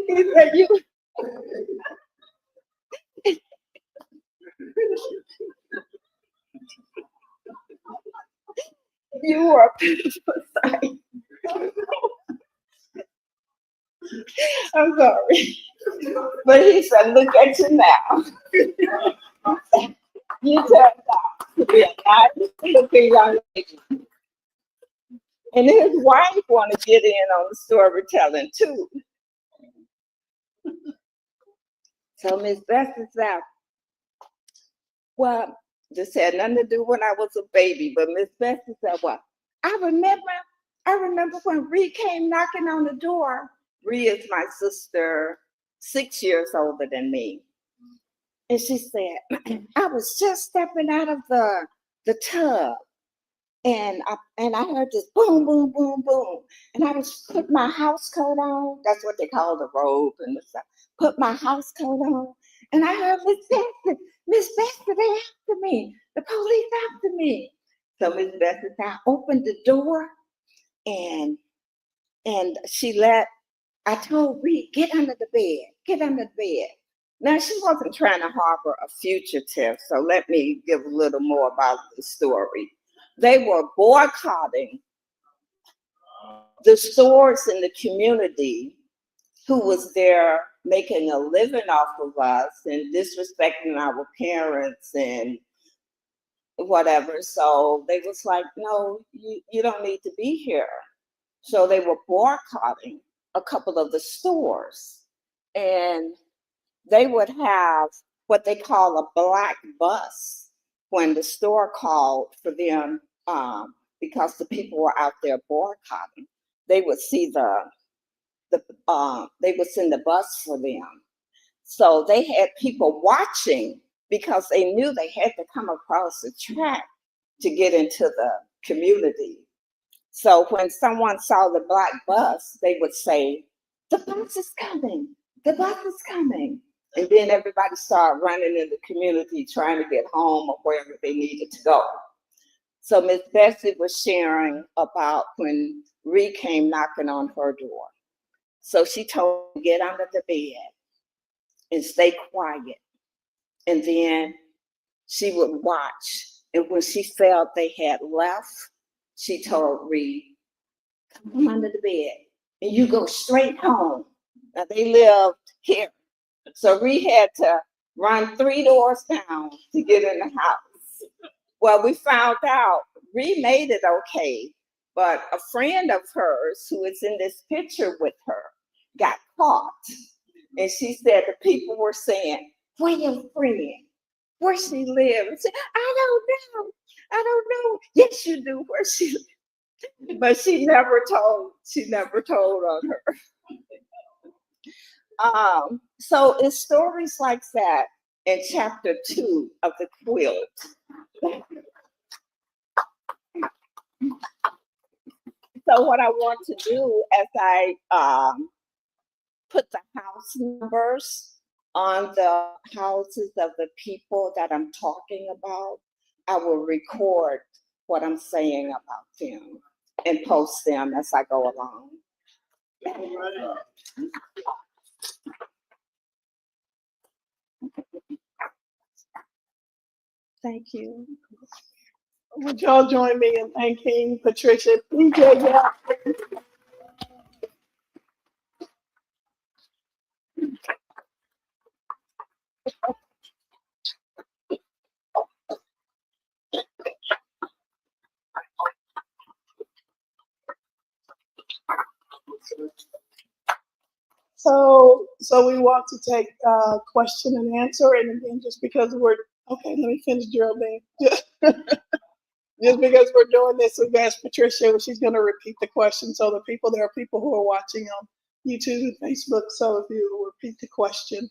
He said, you were a pitiful sight. I'm sorry. But he said, look at you now. You turned out to be a nice looking young lady. And his wife want to get in on the storytelling too. So Miss Bessie said, well, this had nothing to do when I was a baby, but Miss Bessie said, well, I remember when Ree came knocking on the door. Ree is my sister, 6 years older than me. And she said, I was just stepping out of the tub, and I heard this boom, boom, boom, boom. And I was put my house coat on. That's what they call the robe and the stuff. Put my house coat on, and I heard Miss Bessie, they after me. The police after me. So Miss Bessie said, I opened the door, and I told Reed, get under the bed, get under the bed. Now, she wasn't trying to harbor a fugitive, so let me give a little more about the story. They were boycotting the stores in the community who was there making a living off of us and disrespecting our parents and whatever. So they was like, no, you don't need to be here. So they were boycotting a couple of the stores, and they would have what they call a black bus when the store called for them, because the people were out there boycotting. They would see they would send the bus for them. So they had people watching because they knew they had to come across the track to get into the community. So when someone saw the black bus, they would say, the bus is coming, the bus is coming. And then everybody started running in the community trying to get home or wherever they needed to go. So Miss Bessie was sharing about when Ree came knocking on her door. So she told her to get under the bed and stay quiet. And then she would watch. And when she felt they had left, she told Ree, come under the bed and you go straight home. Now they lived here. So Ree had to run 3 doors down to get in the house. Well, we found out Ree made it okay, but a friend of hers who is in this picture with her got caught. And she said the people were saying, where your friend? Where she live? And said, I don't know. Yes, you do. Where she live? But she never told on her. So it's stories like that in chapter 2 of the quilt. So what I want to do as I put the house numbers on the houses of the people that I'm talking about, I will record what I'm saying about them and post them as I go along. Thank you. Would y'all join me in thanking Patricia, PJ, yeah. So we want to take question and answer, and again, just because we're okay, let me finish, Geraldine. Just because we're doing this, we've asked Patricia, she's going to repeat the question. So there are people who are watching on YouTube and Facebook. So if you repeat the question,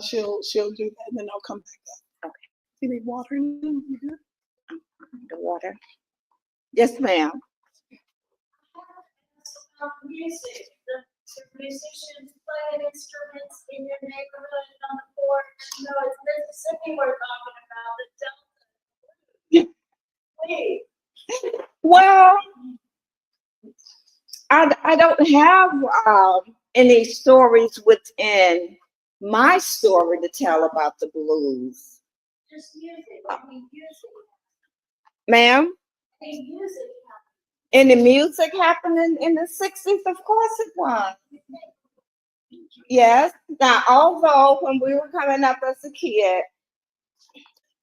she'll do that, and then I'll come back up. Okay. You need water? You good? The water. Yes, ma'am. Music. The musicians playing instruments in your neighborhood on the porch. You know, it's Mississippi we're talking about. The Delta. Please. Well, I don't have any stories within my story to tell about the blues. Just music. I mean, music. Ma'am? Any music. Any music happening in the 60s? Of course it was. Yes. Now, although when we were coming up as a kid,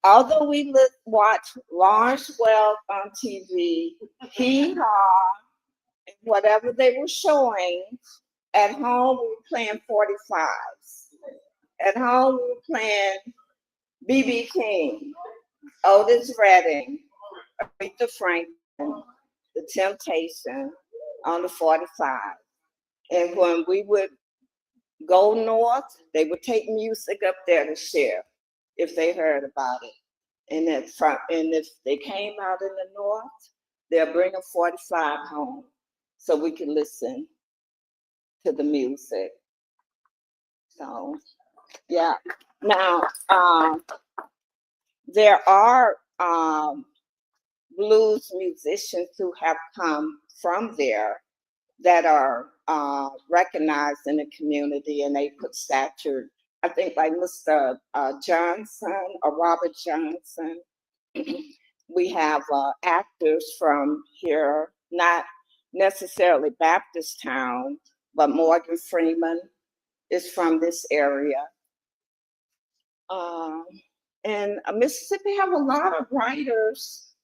although we watched Lawrence Welk on TV, Hee Haw, and whatever they were showing, at home we were playing 45s. At home we were playing B.B. King, Otis Redding, Aretha Franklin, The Temptation on the 45. And when we would go north, they would take music up there to share if they heard about it. And if they came out in the north, they'll bring a 45 home so we could listen to the music. So, yeah. Now, there are blues musicians who have come from there that are recognized in the community, and they put stature. I think like Mr. Johnson or Robert Johnson. We have actors from here, not necessarily Baptiist Town, but Morgan Freeman is from this area. And Mississippi have a lot of writers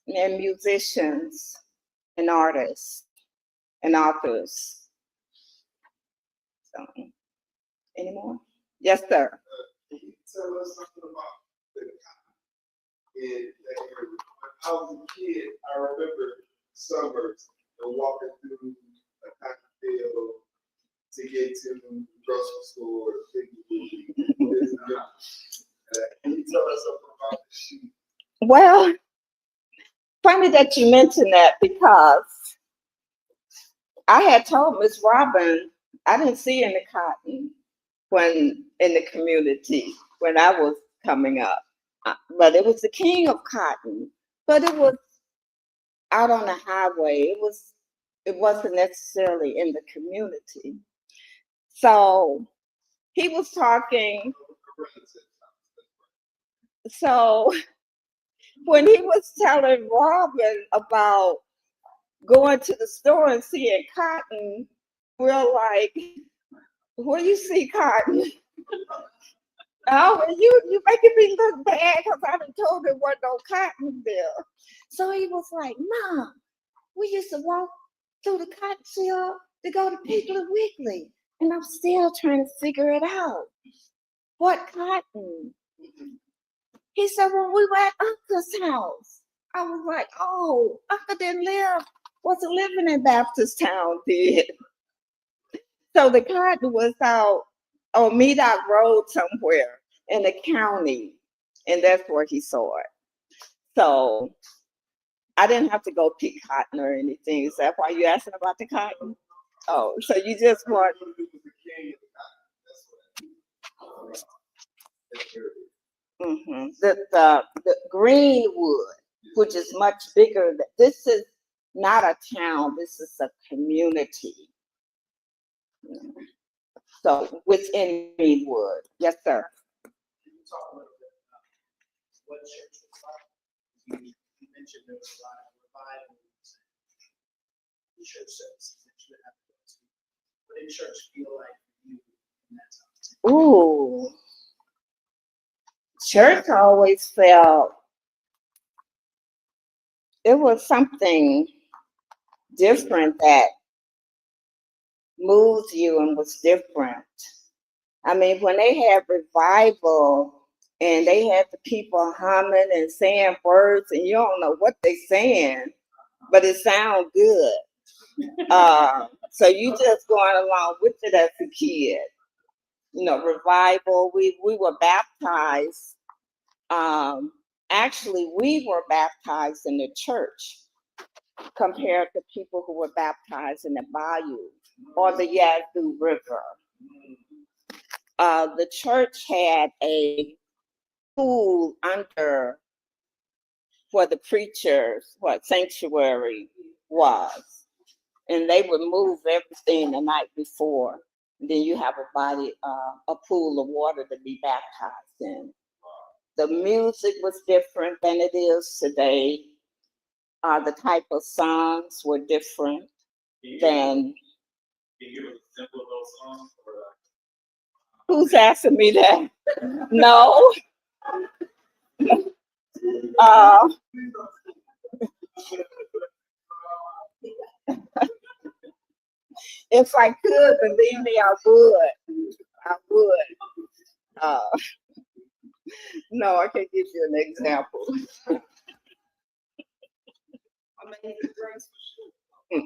and musicians and artists and authors. So, any more? Yes, sir. Can you tell us something about the cotton in that area? When I was a kid, I remember summers and walking through a cotton field to get to the grocery store. Can you tell us something about the shoe? Well, funny that you mentioned that, because I had told Miss Robin I didn't see any cotton when in the community when I was coming up, but it was the king of cotton. But it was out on the highway. It wasn't necessarily in the community. So he was talking. So when he was telling Robin about going to the store and seeing cotton, we're like, where you see cotton? Oh, you making me look bad because I done told him wasn't no cotton there. So he was like, Mom, we used to walk through the cotton field to go to Piggly Wiggly. And I'm still trying to figure it out. What cotton? He said, when we were at Uncle's house. I was like, oh, Uncle wasn't living in Baptiist Town then. So the cotton was out on Medoc Road somewhere in the county, and that's where he saw it. So I didn't have to go pick cotton or anything. Is that why you asking about the cotton? Oh, so you just want. Mm-hmm. The green wood. which is much bigger. This is not a town, this is a community. So within Greenwood. Yes, sir. Can you talk a little bit about what church was like? You mentioned there was a lot of revivals and church services that you would have to go to. What did church feel like for you in that time? Ooh. Church always felt it was something different that moved you and was different. I mean, when they had revival and they had the people humming and saying words and you don't know what they're saying, but it sounds good. So you just going along with it as a kid. You know, revival, we were baptized. Actually, we were baptized in the church compared to people who were baptized in the bayou or the Yazoo River. The church had a pool under where the preachers, what sanctuary was. And they would move everything the night before. And then you have a pool of water to be baptized in. The music was different than it is today. The type of songs were different than. Can you give us a sample of those songs? Who's asking me that? No. If I could, believe me, I would. I would. No, I can't give you an example.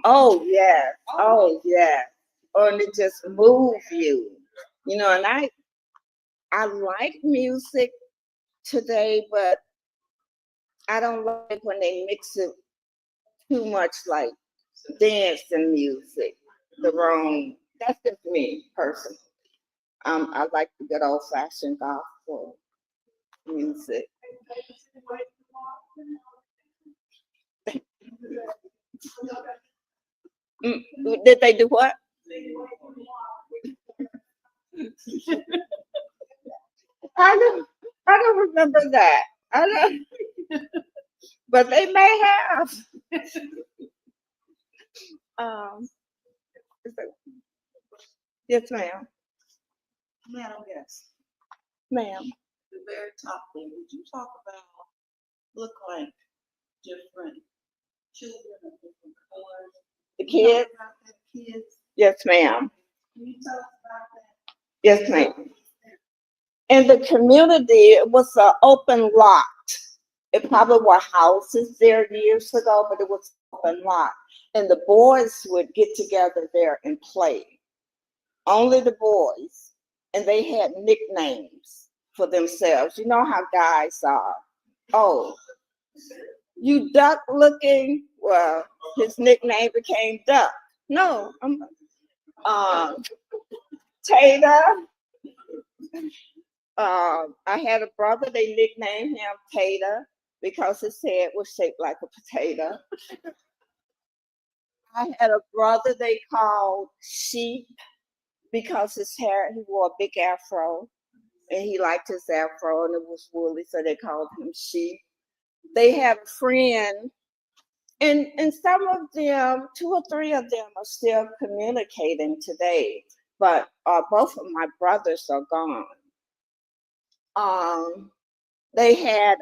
Oh yeah. Oh yeah. Or it just move you. You know, and I like music today, but I don't like when they mix it too much like dance and music. That's just me personally. I like the good old fashioned gospel music. Did they do what? I don't remember that. I don't, but they may have. Yes, ma'am. Madam Guest, Ma'am. the very top thing, would you talk about look like different children of different colors? The Can you talk kids? about that, kids? Yes, ma'am. Can you tell us about that? Yes, ma'am. In the community, it was an open lot. It probably were houses there years ago, but it was open lot. And the boys would get together there and play. Only the boys. And they had nicknames for themselves. You know how guys are. Oh, you duck looking? Well, his nickname became Duck. No, Tater. I had a brother, they nicknamed him Tater because his head was shaped like a potato. I had a brother they called Sheep because his hair, he wore a big afro and he liked his afro and it was woolly, so they called him Sheep. They had a friend, and some of them, 2 or 3 of them are still communicating today, but both of my brothers are gone. They had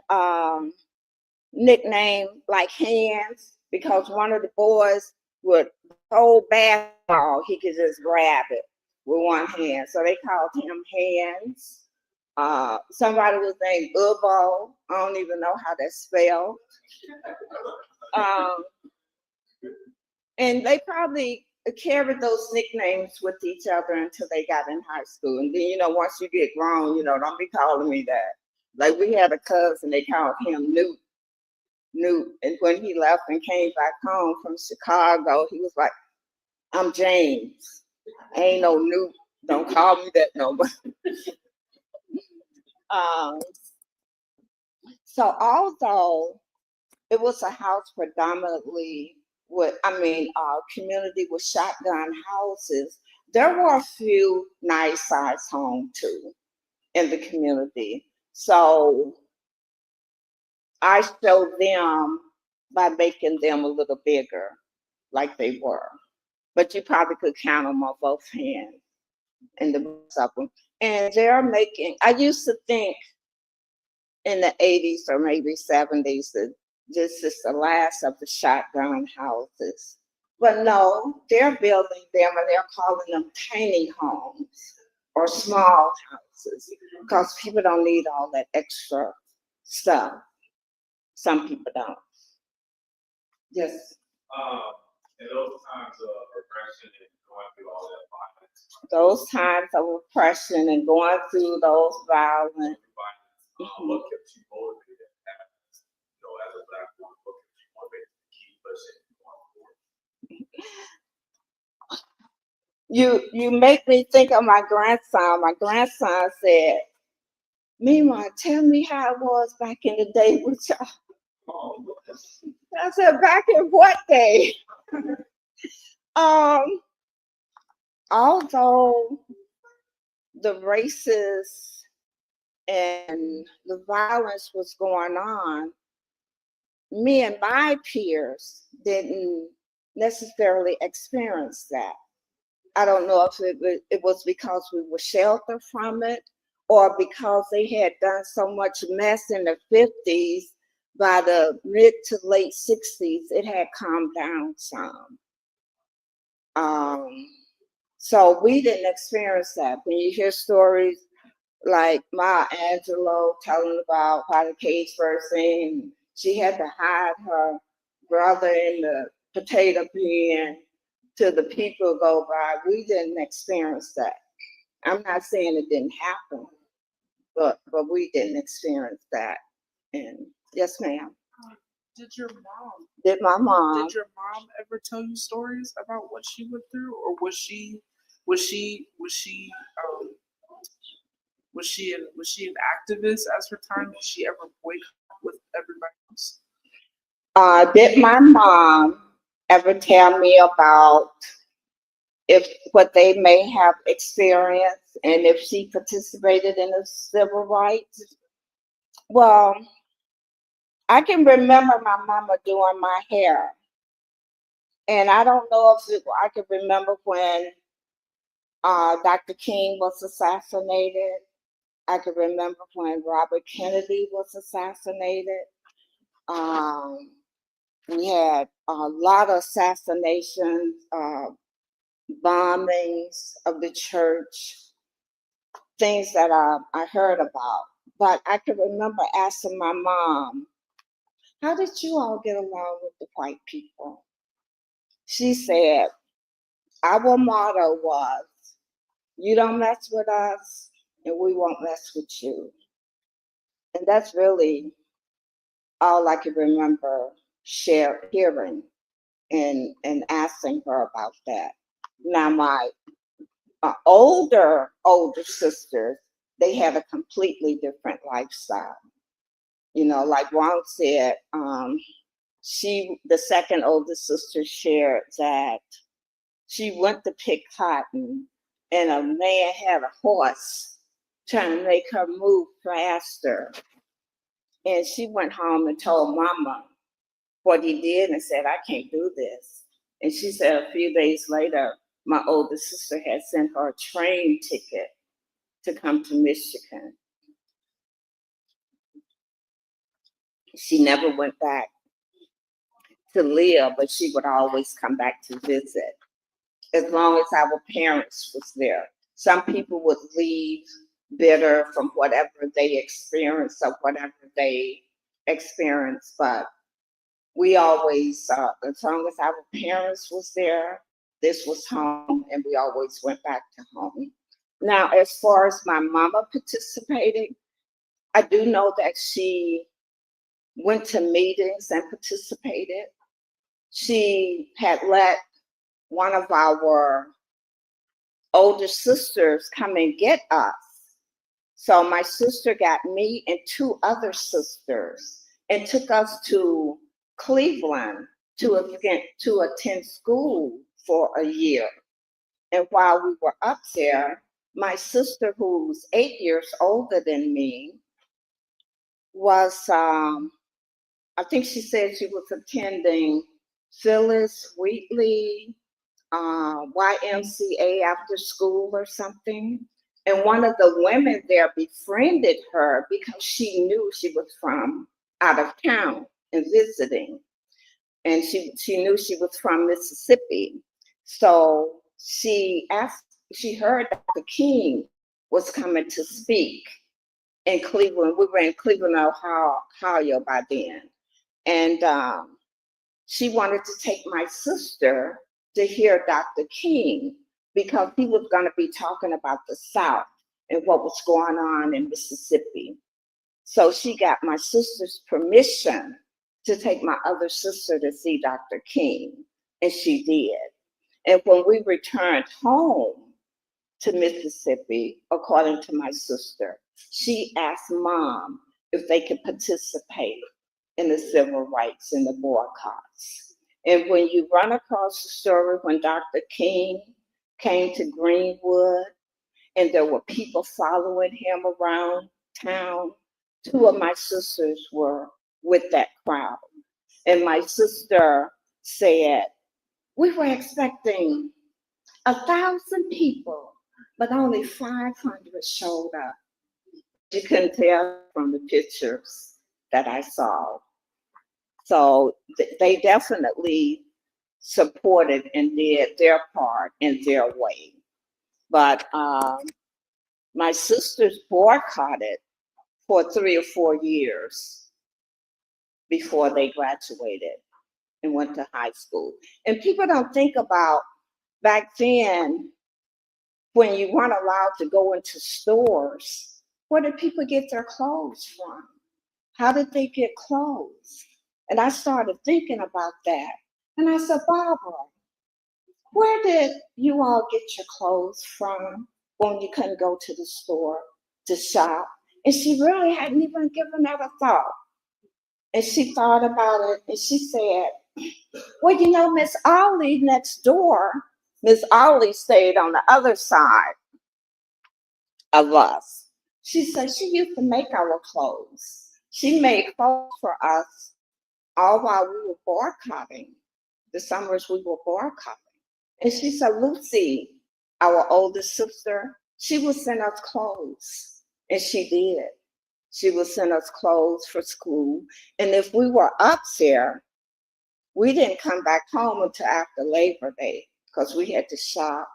nickname like Hands because one of the boys would hold basketball, he could just grab it with one hand, so they called him Hands. Somebody was named Ubo. I don't even know how that's spelled. And they probably carried those nicknames with each other until they got in high school. And then, you know, once you get grown, you know, don't be calling me that. Like we had a cousin, they called him Newt. And when he left and came back home from Chicago, he was like, I'm James. Ain't no Newt. Don't call me that no more. So although It was a house predominantly community with shotgun houses. There were a few nice size homes too in the community. So I showed them by making them a little bigger, like they were. But you probably could count them on both hands in the most of them. And I used to think in the 80s or maybe 70s that this is the last of the shotgun houses. But no, they're building them and they're calling them tiny homes or small houses because people don't need all that extra stuff. Some people don't. Yes. In those times of oppression and going through all that violence, Those times of oppression and going through those violence. what kept you motivated as, as a Black woman, what kept you motivated to keep pushing and going forward? You make me think of my grandson. My grandson said, "Mima, tell me how it was back in the day with y'all." I said, "Back in what day?" Although the races and the violence was going on, me and my peers didn't necessarily experience that. I don't know if it was because we were sheltered from it or because they had done so much mess in the 50s. By the mid to late 60s, it had calmed down some. So we didn't experience that. When you hear stories like Maya Angelou telling about how the cage bursting, she had to hide her brother in the potato bin till the people go by. We didn't experience that. I'm not saying it didn't happen, but we didn't experience that. And yes, ma'am. Did My mom. Did your mom ever tell you stories about what she went through, or was she an activist as her time? Did she ever boycott with everybody else? Did my mom ever tell me about what they may have experienced and if she participated in the civil rights? Well, I can remember my mama doing my hair. And I don't know if I can remember when Dr. King was assassinated. I can remember when Robert Kennedy was assassinated. We had a lot of assassinations, bombings of the church, things that I heard about. But I can remember asking my mom, "How did you all get along with the white people?" She said, "Our motto was, you don't mess with us and we won't mess with you." And that's really all I can remember hearing and asking her about that. Now my older sisters, they had a completely different lifestyle. Like Juan said, the second oldest sister shared that she went to pick cotton and a man had a horse trying to make her move faster. And she went home and told mama what he did and said, "I can't do this." And she said a few days later, my older sister had sent her a train ticket to come to Michigan. She never went back to live, but she would always come back to visit as long as our parents was there. Some people would leave bitter from whatever they experienced or whatever they experienced, but we always, as long as our parents was there, this was home, and we always went back to home. Now, as far as my mama participating, I do know that she went to meetings and participated. She had let one of our older sisters come and get us. So my sister got me and two other sisters and took us to Cleveland to attend school for a year. And while we were up there, my sister, who's 8 years older than me, was, I think she said she was attending Phyllis Wheatley YMCA after school or something. And one of the women there befriended her because she knew she was from out of town and visiting. And she knew she was from Mississippi. So she heard Dr. King was coming to speak in Cleveland. We were in Cleveland, Ohio by then. And she wanted to take my sister to hear Dr. King because he was going to be talking about the South and what was going on in Mississippi. So she got my sister's permission to take my other sister to see Dr. King, and she did. And when we returned home to Mississippi, according to my sister, she asked Mom if they could participate in the civil rights and the boycotts. And when you run across the story when Dr. King came to Greenwood and there were people following him around town, two of my sisters were with that crowd. And my sister said, we were expecting 1,000 people, but only 500 showed up. You couldn't tell from the pictures that I saw. So they definitely supported and did their part in their way. But my sisters boycotted for 3 or 4 years before they graduated and went to high school. And people don't think about back then when you weren't allowed to go into stores, where did people get their clothes from? How did they get clothes? And I started thinking about that. And I said, Barbara, where did you all get your clothes from when you couldn't go to the store to shop? And she really hadn't even given that a thought. And she thought about it and she said, well, you know, Miss Ollie next door, Miss Ollie stayed on the other side of us. She said she used to make our clothes. She made clothes for us all while we were boycotting. The summers we were boycotting. And she said, Lucy, our oldest sister, she would send us clothes. And she did. She would send us clothes for school. And if we were up there, we didn't come back home until after Labor Day because we had to shop,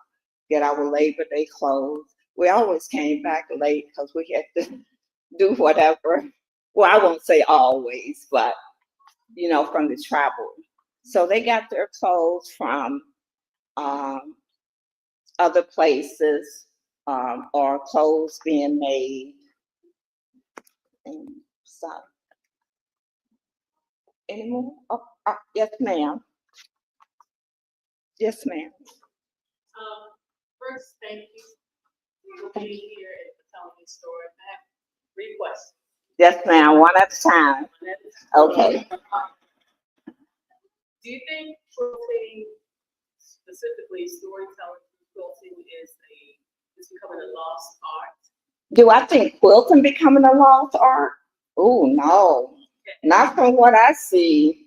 get our Labor Day clothes. We always came back late because we had to do whatever. Well, I won't say always, but, you know, from the travel. So they got their clothes from other places or clothes being made. And so, any more? Yes, ma'am. Yes, ma'am. First, thank you for being here and for telling your story. I have 3 questions. Yes, ma'am. One at a time. Okay. Do you think quilting, specifically storytelling through quilting, is becoming a lost art? Do I think quilting becoming a lost art? Oh, no. Okay. Not from what I see.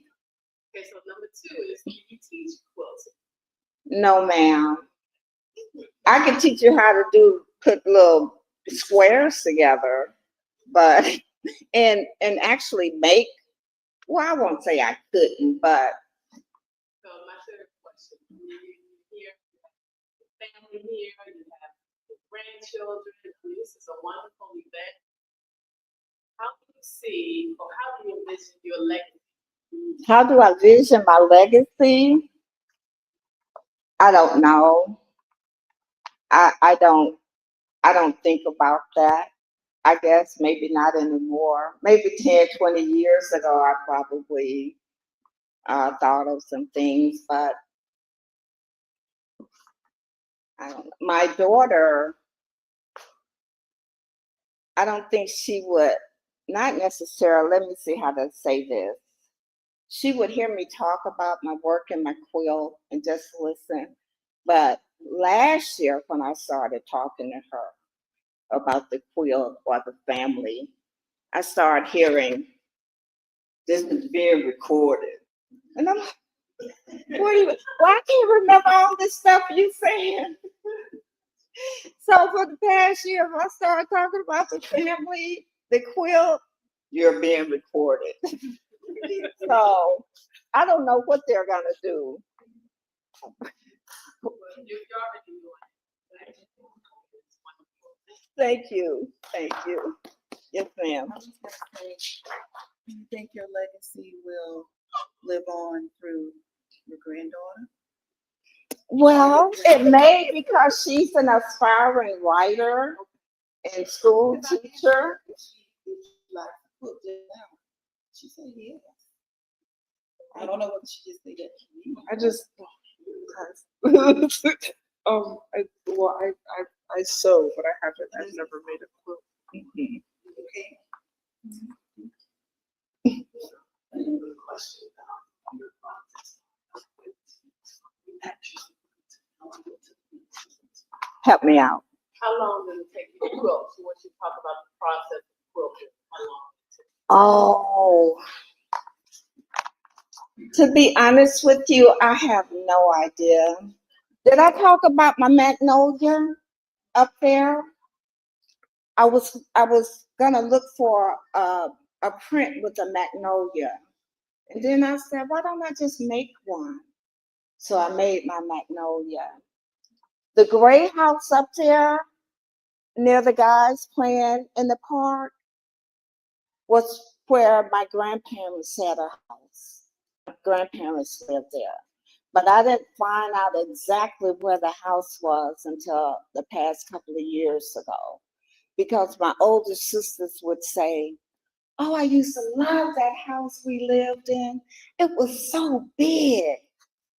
Okay, so number 2 is, do you teach quilting? No, ma'am. I can teach you how to put little squares together, but and actually make. Well, I won't say I couldn't, but. So my 3rd question: you're here, you have family here, you have grandchildren. This is a wonderful event. How do you see, or how do you envision your legacy? How do I vision my legacy? I don't know. I don't think about that. I guess maybe not anymore. Maybe 10, 20 years ago, I probably thought of some things, but I don't know. My daughter, I don't think she would, not necessarily, let me see how to say this. she would hear me talk about my work and my quilt and just listen. But last year, when I started talking to her about the quilt or the family, I started hearing, this is being recorded. And I'm like, what do you, well, I can't remember all this stuff you saying. So for the past year, if I started talking about the family, the quilt, you're being recorded. So I don't know what they're gonna do. Thank you. Thank you. Yes, ma'am. I was gonna say, do you think your legacy will live on through your granddaughter? Well, it may, because she's an aspiring writer and school teacher. If she like to put it down, she said yes. I don't know what she just said that to me. I just, I sew, but I've never made a quilt. Mhm. Okay. Help me out. How long does it take you to quilt? So once you talk about the process of quilting, how long? Oh, to be honest with you, I have no idea. Did I talk about my magnolia up there? I was gonna look for a print with a magnolia, and then I said, why don't I just make one? So I made my magnolia. The gray house up there near the guys playing in the park was where my grandparents had a house. My grandparents lived there. But I didn't find out exactly where the house was until the past couple of years ago. Because my older sisters would say, oh, I used to love that house we lived in. It was so big.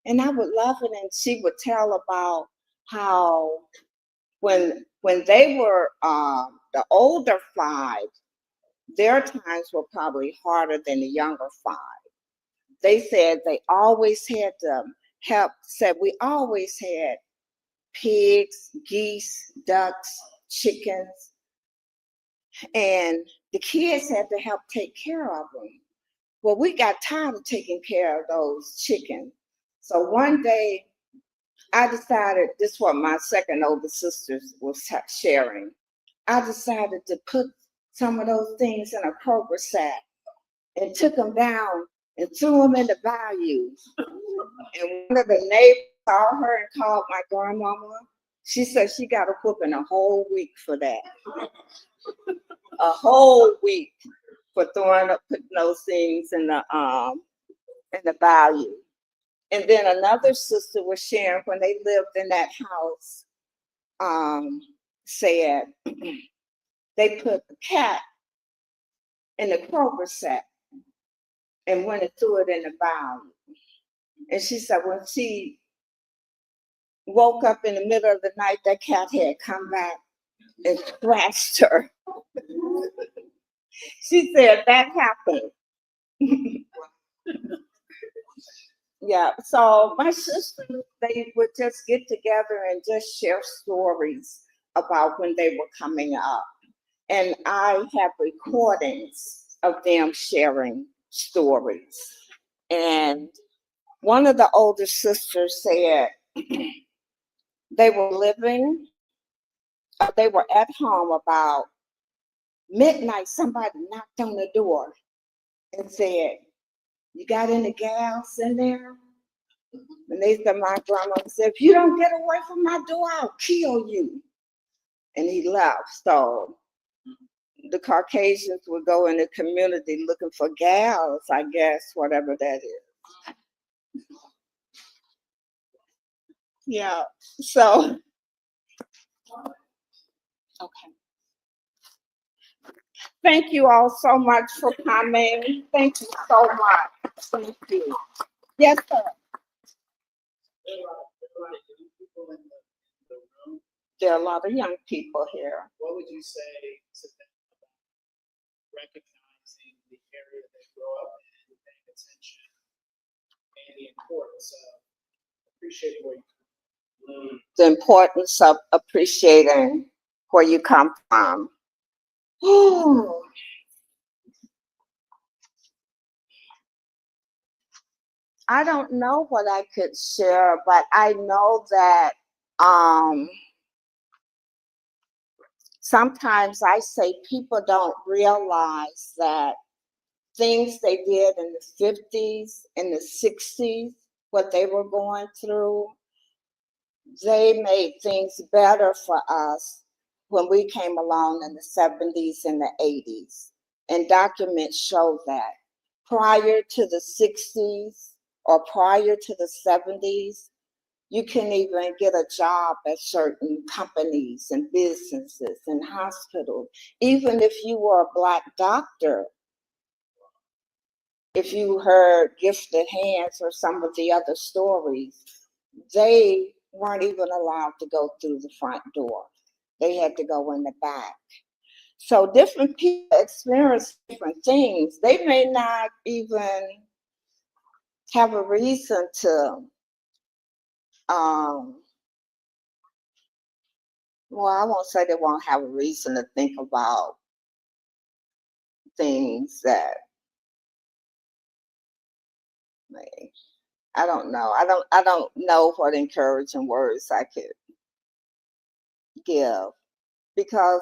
And I would love it. And she would tell about how when they were the older five, their times were probably harder than the younger five. They said they always had to help, said we always had pigs, geese, ducks, chickens, and the kids had to help take care of them. Well, we got tired of taking care of those chickens. So one day I decided, this is what my second older sister was sharing. I decided to put some of those things in a Kroger sack and took them down and threw them in the bayou. And one of the neighbors saw her and called my grandmama. She said she got a whooping a whole week for that. A whole week for putting those things in the bayou. And then another sister was sharing when they lived in that house, said they put the cat in the Kroger sack and went and threw it in the bayou. And she said when she woke up in the middle of the night, that cat had come back and scratched her. She said that happened. Yeah, so my sisters, they would just get together and just share stories about when they were coming up. And I have recordings of them sharing stories. And one of the older sisters said they were they were at home about midnight. Somebody knocked on the door and said, you got any gas in there? And they said, my grandma said, if you don't get away from my door, I'll kill you. And he left. So the Caucasians would go in the community looking for gals, I guess, whatever that is. Yeah, so, okay. Thank you all so much for coming. Thank you so much. Thank you. Yes, sir. There are a lot of young people here. What would you say to them about recognizing the area they grow up in, paying attention and the importance of appreciating where you come from. The importance of appreciating where you come from. I don't know what I could share, but I know that sometimes I say people don't realize that things they did in the 50s, in the 60s, what they were going through, they made things better for us when we came along in the 70s and the 80s. And documents show that. Prior to the 60s or prior to the 70s, you couldn't even get a job at certain companies and businesses and hospitals. Even if you were a Black doctor, if you heard Gifted Hands or some of the other stories, they weren't even allowed to go through the front door. They had to go in the back. So different people experience different things. They may not even have a reason to, well, I won't say they won't have a reason to think about things that I don't know. I don't know what encouraging words I could give, because